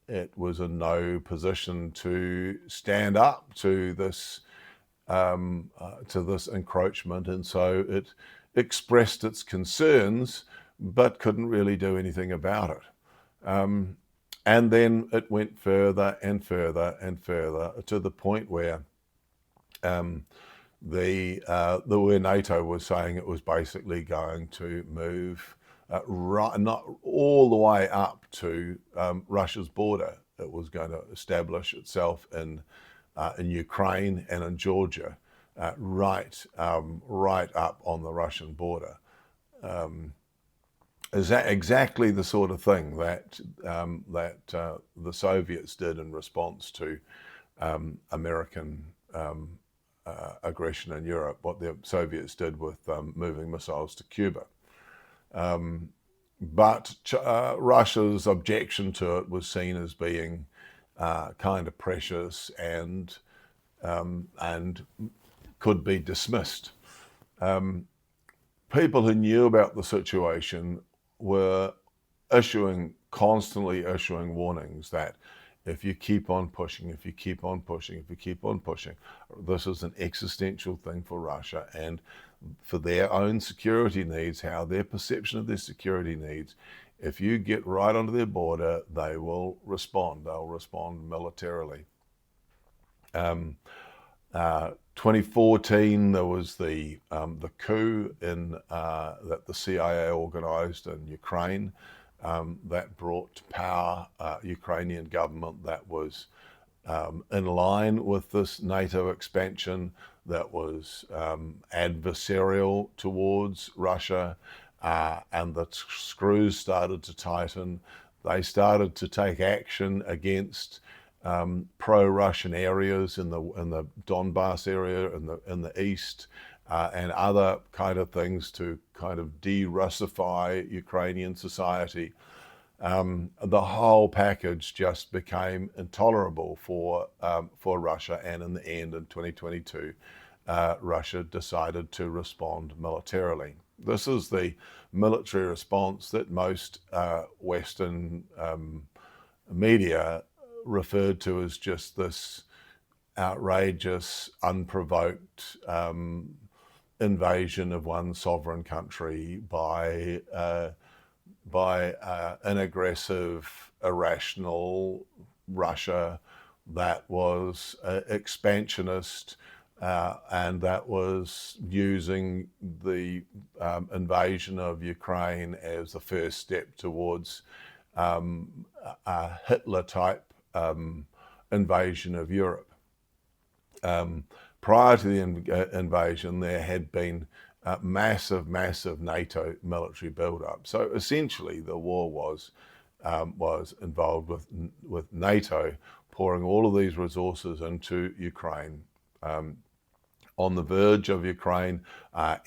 It was in no position to stand up to this encroachment, and so it expressed its concerns, but couldn't really do anything about it. And then it went further and further and further to the point where where NATO was saying it was basically going to move right, not all the way up to Russia's border. It was going to establish itself in Ukraine and in Georgia, right up on the Russian border. Is that exactly the sort of thing that the Soviets did in response to American aggression in Europe? What the Soviets did with moving missiles to Cuba. But Russia's objection to it was seen as being kind of precious and could be dismissed. People who knew about the situation were constantly issuing warnings that if you keep on pushing, if you keep on pushing, if you keep on pushing, this is an existential thing for Russia, and for their own security needs, how their perception of their security needs, if you get right onto their border, they will respond. They'll respond militarily. 2014, there was the coup that the CIA organized in Ukraine. That brought to power a Ukrainian government that was in line with this NATO expansion, that was adversarial towards Russia, and the screws started to tighten. They started to take action against pro-Russian areas in the Donbass area in the east, and other kind of things to kind of de-Russify Ukrainian society. The whole package just became intolerable for Russia, and in the end, in 2022, Russia decided to respond militarily. This is the military response that most Western media referred to as just this outrageous, unprovoked invasion of one sovereign country by an aggressive, irrational Russia that was expansionist, and that was using the invasion of Ukraine as the first step towards a Hitler-type invasion of Europe. Prior to the invasion, there had been massive NATO military build-up. So essentially, the war was involved with NATO pouring all of these resources into Ukraine, on the verge of Ukraine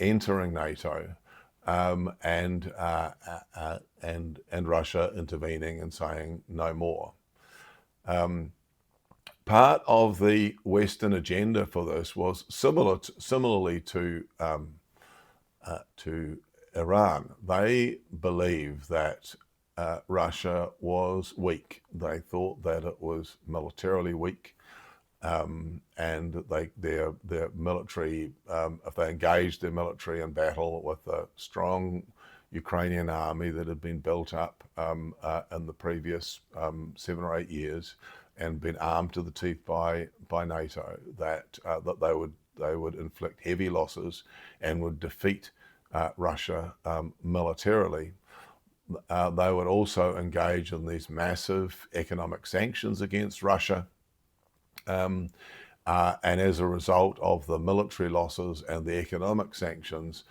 entering NATO, and Russia intervening and saying no more. Part of the Western agenda for this was similarly to Iran. They believed that Russia was weak. They thought that it was militarily weak, and their military, if they engaged their military in battle with a strong Ukrainian army that had been built up in the previous 7 or 8 years and been armed to the teeth by NATO, that they would inflict heavy losses and would defeat Russia militarily. They would also engage in these massive economic sanctions against Russia. And as a result of the military losses and the economic sanctions,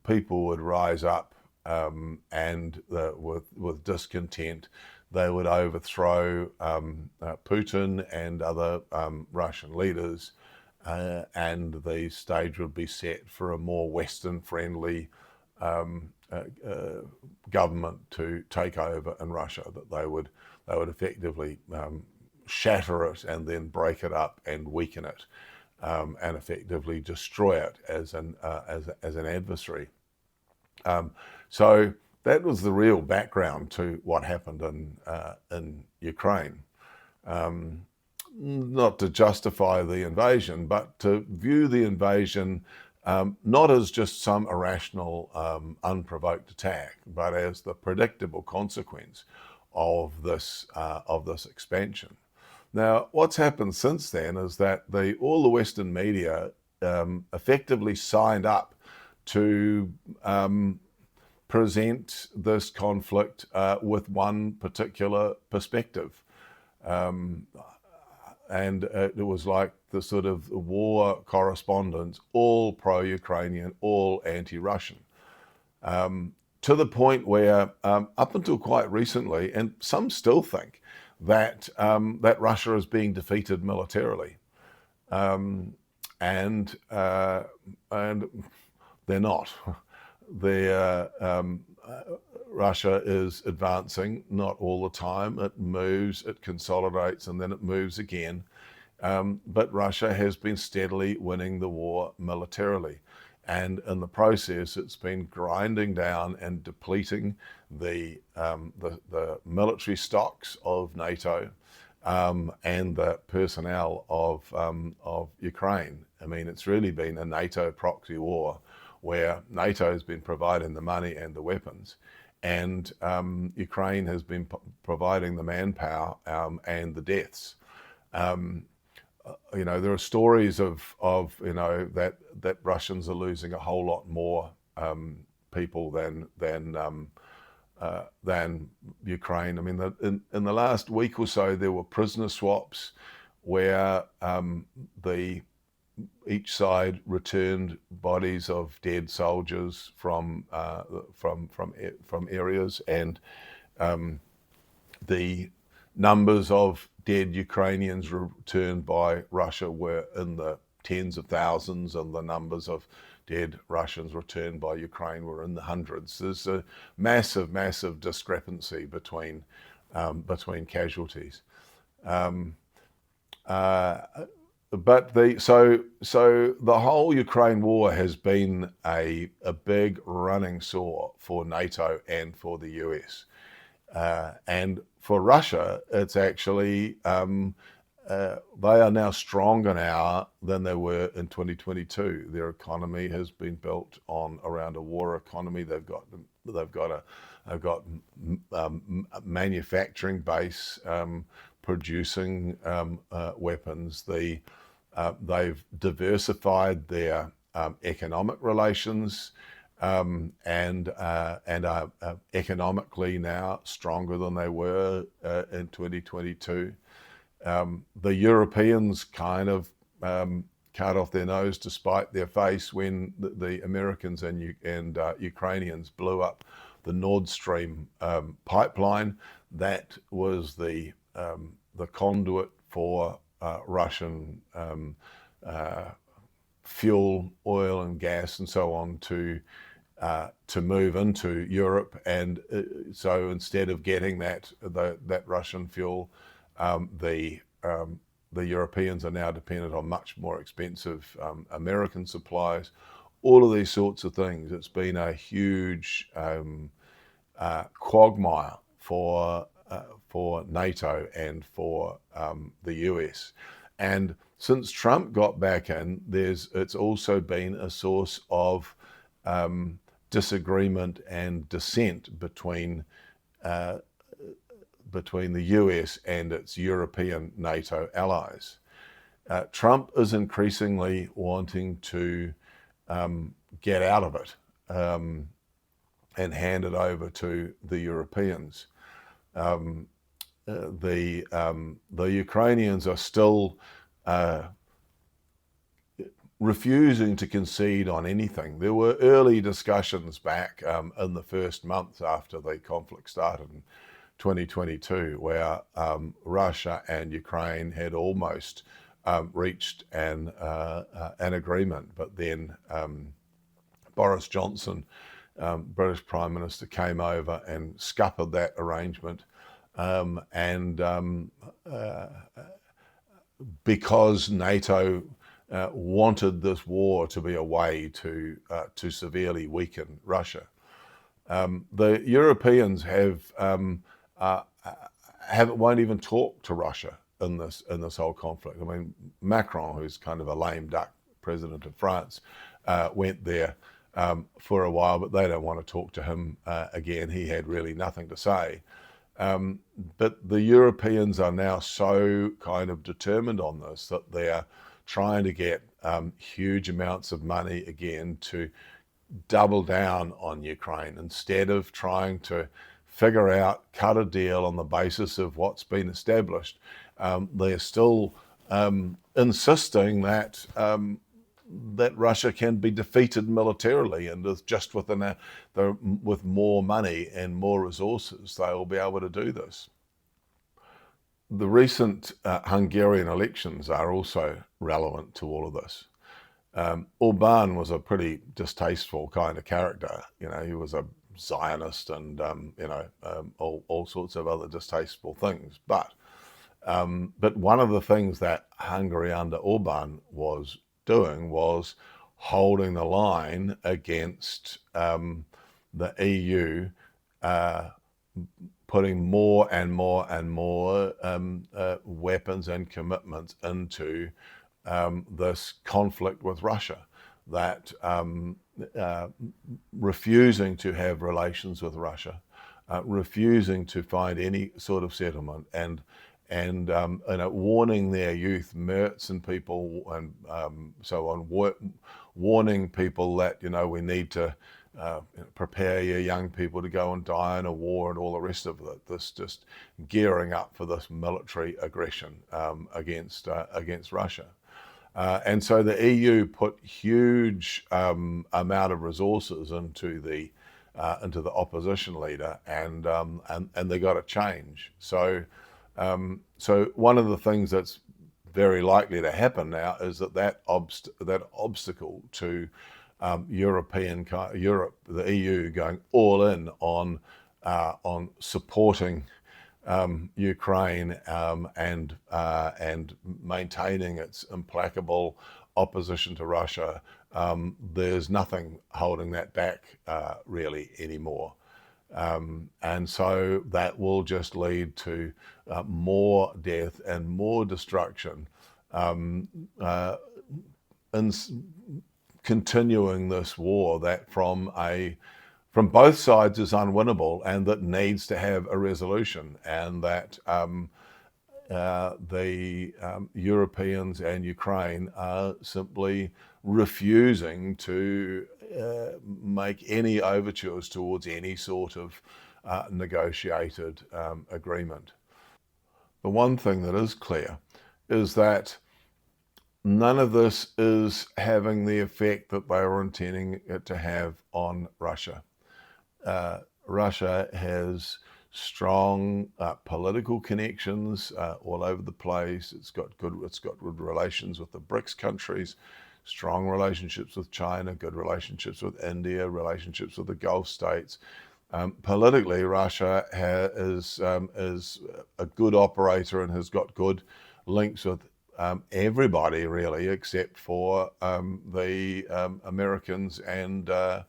people would rise up and with discontent they would overthrow Putin and other Russian leaders, and the stage would be set for a more Western-friendly government to take over in Russia. That they would effectively shatter it and then break it up and weaken it, and effectively destroy it as an adversary. So that was the real background to what happened in Ukraine. Not to justify the invasion, but to view the invasion not as just some irrational, unprovoked attack, but as the predictable consequence of this expansion. Now, what's happened since then is that all the Western media effectively signed up to present this conflict with one particular perspective. And it was like the sort of war correspondents, all pro-Ukrainian, all anti-Russian, to the point where up until quite recently, and some still think that that Russia is being defeated militarily, and they're not. Russia is advancing, not all the time. It moves, it consolidates, and then it moves again. But Russia has been steadily winning the war militarily. And in the process, it's been grinding down and depleting the military stocks of NATO and the personnel of Ukraine. I mean, it's really been a NATO proxy war where NATO has been providing the money and the weapons, and Ukraine has been providing the manpower and the deaths. You know, there are stories of you know that Russians are losing a whole lot more people than Ukraine. I mean, in the last week or so, there were prisoner swaps where each side returned bodies of dead soldiers from areas, and the numbers of dead Ukrainians returned by Russia were in the tens of thousands, and the numbers of dead Russians returned by Ukraine were in the hundreds. There's a massive discrepancy between casualties. But so the whole Ukraine war has been a big running sore for NATO and for the US. And for Russia, it's actually, they are now stronger now than they were in 2022. Their economy has been built around a war economy. They've got a manufacturing base producing weapons. They've diversified their economic relations and are economically now stronger than they were in 2022. The Europeans kind of cut off their nose to spite their face when the Americans and Ukrainians blew up the Nord Stream pipeline. That was the conduit for Russian fuel, oil and gas and so on to move into Europe. And so instead of getting that Russian fuel, the Europeans are now dependent on much more expensive American supplies. All of these sorts of things. It's been a huge quagmire for NATO and for the US. And since Trump got back in, it's also been a source of disagreement and dissent between the US and its European NATO allies. Trump is increasingly wanting to get out of it and hand it over to the Europeans. The Ukrainians are still refusing to concede on anything. There were early discussions back in the first month after the conflict started in 2022, where Russia and Ukraine had almost reached an agreement, but then Boris Johnson, British Prime Minister, came over and scuppered that arrangement, because NATO wanted this war to be a way to severely weaken Russia. The Europeans won't even talk to Russia in this whole conflict. I mean, Macron, who's kind of a lame duck president of France, went there for a while, but they don't want to talk to him again. He had really nothing to say. But the Europeans are now so kind of determined on this that they're trying to get huge amounts of money again to double down on Ukraine instead of trying to figure out, cut a deal on the basis of what's been established. They're still insisting that that Russia can be defeated militarily, and just with more money and more resources, they will be able to do this. The recent Hungarian elections are also relevant to all of this. Orbán was a pretty distasteful kind of character. You know, he was a Zionist and all sorts of other distasteful things. But one of the things that Hungary under Orbán was doing was holding the line against the EU, putting more and more and more weapons and commitments into this conflict with Russia, that refusing to have relations with Russia, refusing to find any sort of settlement, and warning their youth, Merz and people, and so on, warning people that we need to prepare your young people to go and die in a war and all the rest of it. This just gearing up for this military aggression against Russia. And so the EU put huge amount of resources into the opposition leader, and they got to change. So one of the things that's very likely to happen now is that obstacle to Europe, the EU, going all in on supporting Ukraine and maintaining its implacable opposition to Russia. There's nothing holding that back really anymore. And so that will just lead to more death and more destruction, in continuing this war that from both sides is unwinnable, and that needs to have a resolution, and that the Europeans and Ukraine are simply refusing to make any overtures towards any sort of negotiated agreement. The one thing that is clear is that none of this is having the effect that they were intending it to have on Russia. Russia has strong political connections all over the place. It's got good relations with the BRICS countries, strong relationships with China, good relationships with India, relationships with the Gulf states. Politically, Russia is a good operator and has got good links with everybody really, except for the Americans and the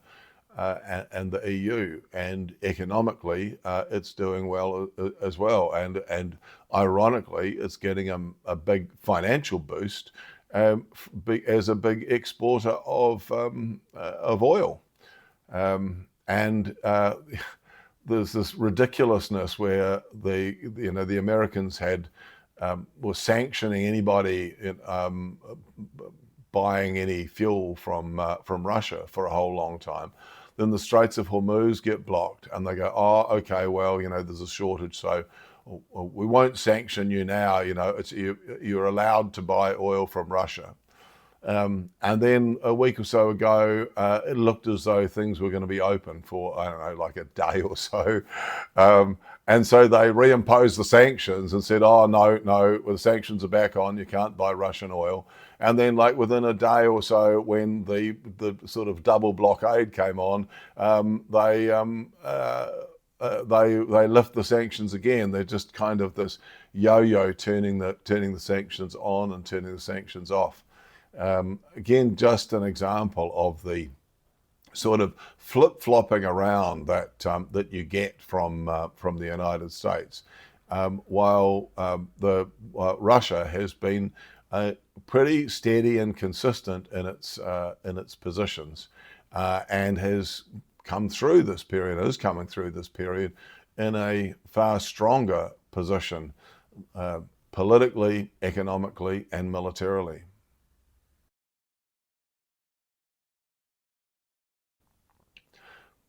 EU. And economically, it's doing well as well. And ironically, it's getting a big financial boost as a big exporter of oil. There's this ridiculousness where the Americans were sanctioning anybody buying any fuel from Russia for a whole long time. Then the Straits of Hormuz get blocked, and they go, oh, okay, well, there's a shortage, so we won't sanction you now. You're allowed to buy oil from Russia. And then a week or so ago, it looked as though things were going to be open for, I don't know, like a day or so. And so they reimposed the sanctions and said, oh, no, no, well, the sanctions are back on. You can't buy Russian oil. And then, like within a day or so, when the sort of double blockade came on, they lift the sanctions again. They're just kind of this yo-yo, turning the sanctions on and turning the sanctions off. Again, just an example of the sort of flip-flopping around that you get from the United States, while Russia has been pretty steady and consistent in its positions, and has come through this period, is coming through this period in a far stronger position, politically, economically, and militarily.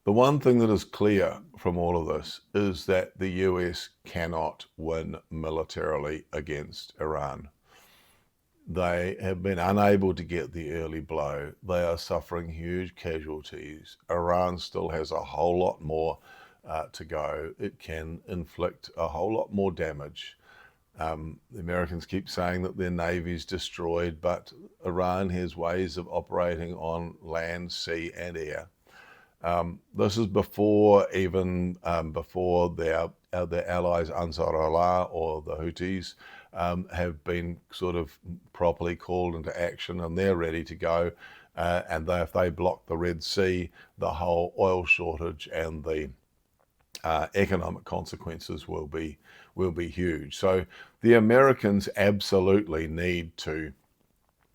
The one thing that is clear from all of this is that the US cannot win militarily against Iran. They have been unable to get the early blow. They are suffering huge casualties. Iran still has a whole lot more to go. It can inflict a whole lot more damage. The Americans keep saying that their navy's destroyed, but Iran has ways of operating on land, sea, and air. This is before even before their allies Ansar Allah or the Houthis have been sort of properly called into action, and they're ready to go. And if they block the Red Sea, the whole oil shortage and the economic consequences will be huge. So the Americans absolutely need to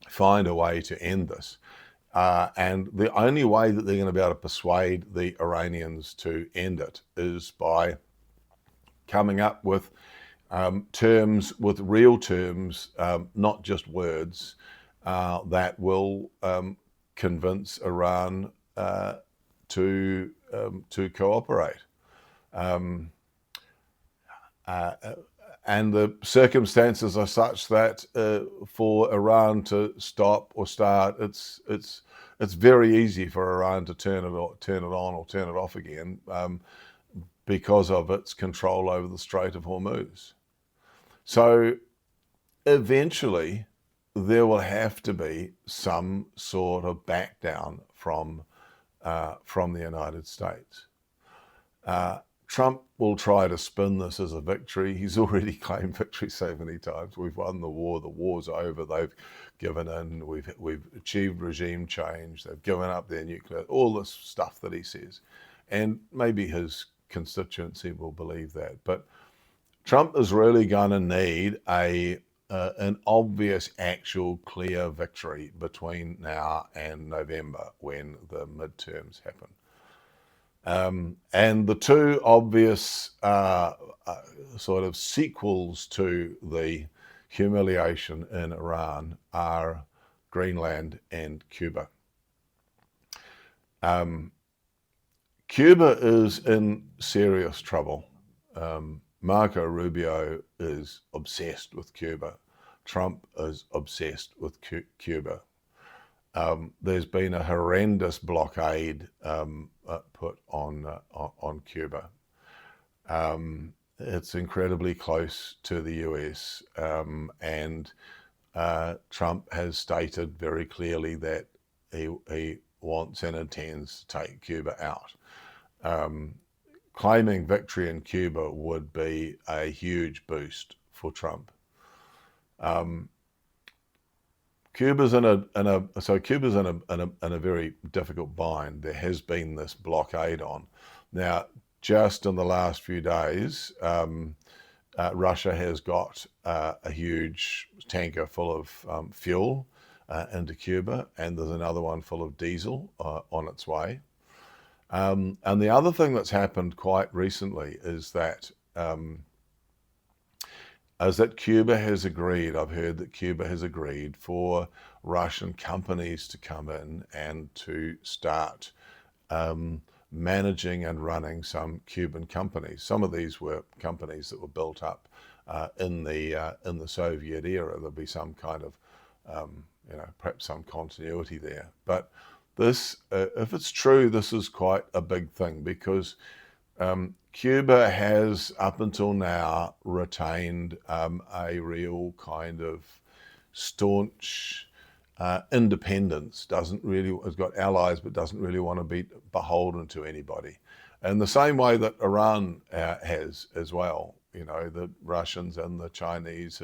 find a way to end this. And the only way that they're going to be able to persuade the Iranians to end it is by coming up with terms, with real terms, not just words, that will convince Iran to cooperate. And the circumstances are such that for Iran to stop or start, it's very easy for Iran to turn it on or turn it off again, because of its control over the Strait of Hormuz. So eventually there will have to be some sort of back down from the United States. Trump will try to spin this as a victory. He's already claimed victory so many times. We've won the war. The war's over. They've given in. We've achieved regime change. They've given up their nuclear. All this stuff that he says, and maybe his constituency will believe that. But Trump is really going to need an obvious, actual, clear victory between now and November, when the midterms happen. And the two obvious sort of sequels to the humiliation in Iran are Greenland and Cuba. Cuba is in serious trouble. Marco Rubio is obsessed with Cuba. Trump is obsessed with Cuba. There's been a horrendous blockade put on Cuba. It's incredibly close to the US, and Trump has stated very clearly that he wants and intends to take Cuba out. Claiming victory in Cuba would be a huge boost for Trump. Cuba's in a very difficult bind. There has been this blockade on. Now, just in the last few days, Russia has got a huge tanker full of fuel into Cuba, and there's another one full of diesel on its way. And the other thing that's happened quite recently is that Cuba has agreed, I've heard that Cuba has agreed for Russian companies to come in and to start managing and running some Cuban companies. Some of these were companies that were built up in the Soviet era. There'll be some kind of, perhaps some continuity there. But this, if it's true, this is quite a big thing, because Cuba has, up until now, retained a real kind of staunch independence. Doesn't really, has got allies, but doesn't really want to be beholden to anybody. And the same way that Iran has as well. You know, the Russians and the Chinese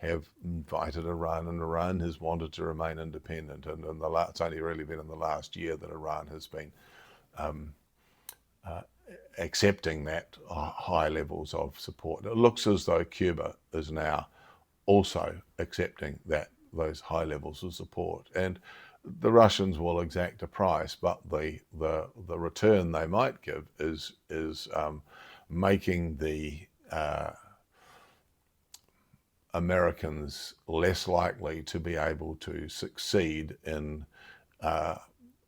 have invited Iran, and Iran has wanted to remain independent. And it's only really been in the last year that Iran has been accepting that high levels of support. It looks as though Cuba is now also accepting those high levels of support, and the Russians will exact a price, but the return they might give is making the Americans less likely to be able to succeed in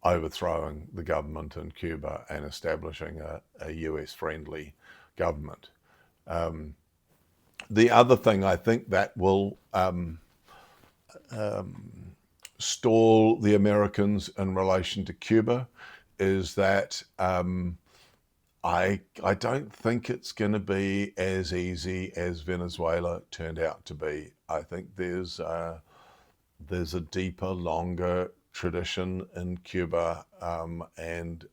overthrowing the government in Cuba and establishing a US-friendly government. The other thing I think that will stall the Americans in relation to Cuba is that I don't think it's going to be as easy as Venezuela turned out to be. I think there's a deeper, longer tradition in Cuba, and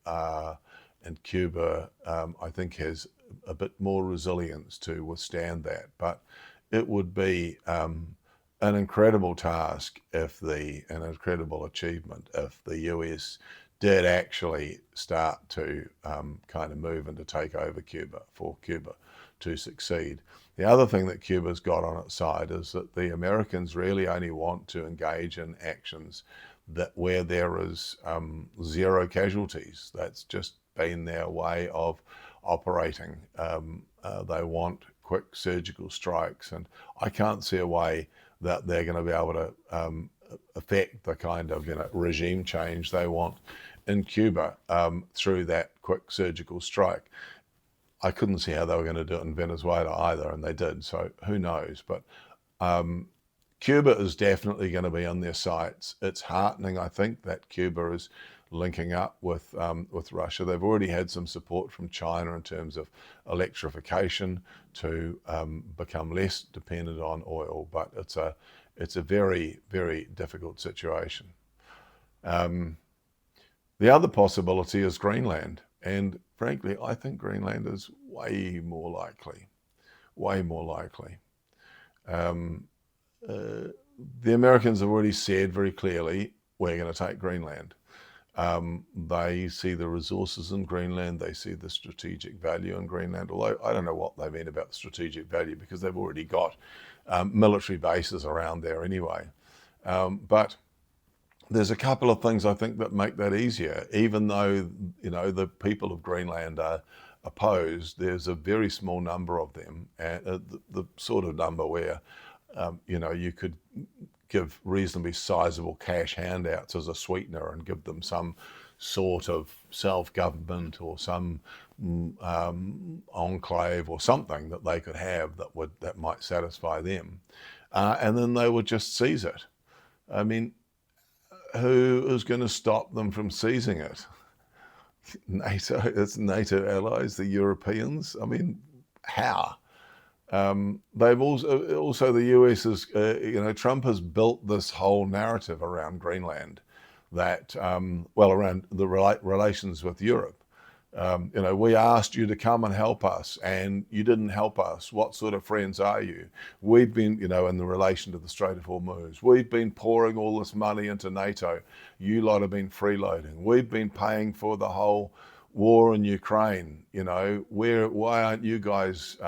Cuba I think has a bit more resilience to withstand that. But it would be an incredible task an incredible achievement if the US did actually start to kind of move and to take over Cuba, for Cuba to succeed. The other thing that Cuba's got on its side is that the Americans really only want to engage in actions where there is zero casualties. That's just been their way of operating. They want quick surgical strikes, and I can't see a way that they're going to be able to affect the kind of regime change they want in Cuba through that quick surgical strike. I couldn't see how they were going to do it in Venezuela either, and they did, so who knows. But Cuba is definitely going to be on their sights. It's heartening, I think, that Cuba is linking up with Russia. They've already had some support from China in terms of electrification to become less dependent on oil, but it's a very, very difficult situation. The other possibility is Greenland, and frankly, I think Greenland is way more likely. The Americans have already said very clearly, we're going to take Greenland. They see the resources in Greenland, they see the strategic value in Greenland, although I don't know what they mean about the strategic value, because they've already got military bases around there anyway. But there's a couple of things I think that make that easier. Even though the people of Greenland are opposed, there's a very small number of them, and the sort of number where you could give reasonably sizable cash handouts as a sweetener and give them some sort of self-government or some enclave or something that they could have that might satisfy them, and then they would just seize it. I mean, who is going to stop them from seizing it? NATO, it's NATO allies, the Europeans. I mean, how? They've also the US is, Trump has built this whole narrative around Greenland that, around the relations with Europe. We asked you to come and help us, and you didn't help us. What sort of friends are you? We've been, in the relation to the Strait of Hormuz, we've been pouring all this money into NATO. You lot have been freeloading. We've been paying for the whole war in Ukraine. Why aren't you guys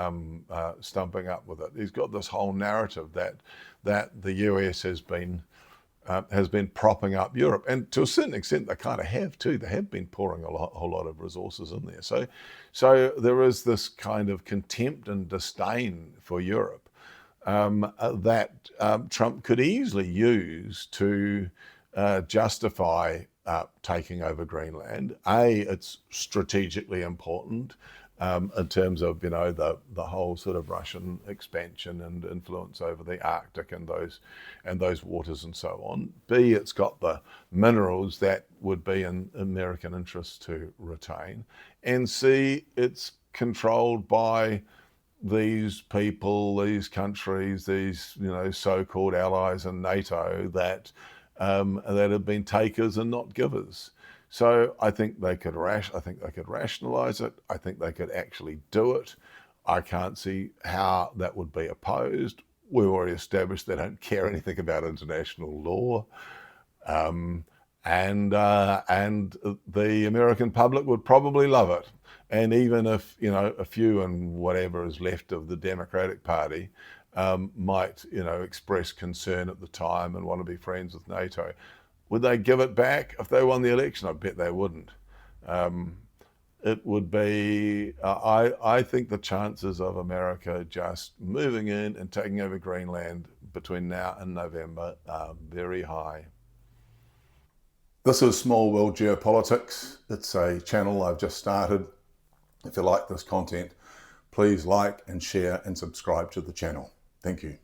stumping up with it? He's got this whole narrative that the US has been propping up Europe, and to a certain extent they kind of have too. They have been pouring a whole lot of resources in there. So there is this kind of contempt and disdain for Europe that Trump could easily use to justify taking over Greenland. It's strategically important in terms of the whole sort of Russian expansion and influence over the Arctic and those waters and so on. B, it's got the minerals that would be in American interest to retain. And C, it's controlled by these people, these countries, these so-called allies in NATO that have been takers and not givers. So I think they could rationalize it. I think they could actually do it. I can't see how that would be opposed. We've already established they don't care anything about international law. And the American public would probably love it. And even if, a few and whatever is left of the Democratic Party might, express concern at the time and want to be friends with NATO, would they give it back if they won the election? I bet they wouldn't. It would be, I think the chances of America just moving in and taking over Greenland between now and November are very high. This is Small World Geopolitics. It's a channel I've just started. If you like this content, please like and share and subscribe to the channel. Thank you.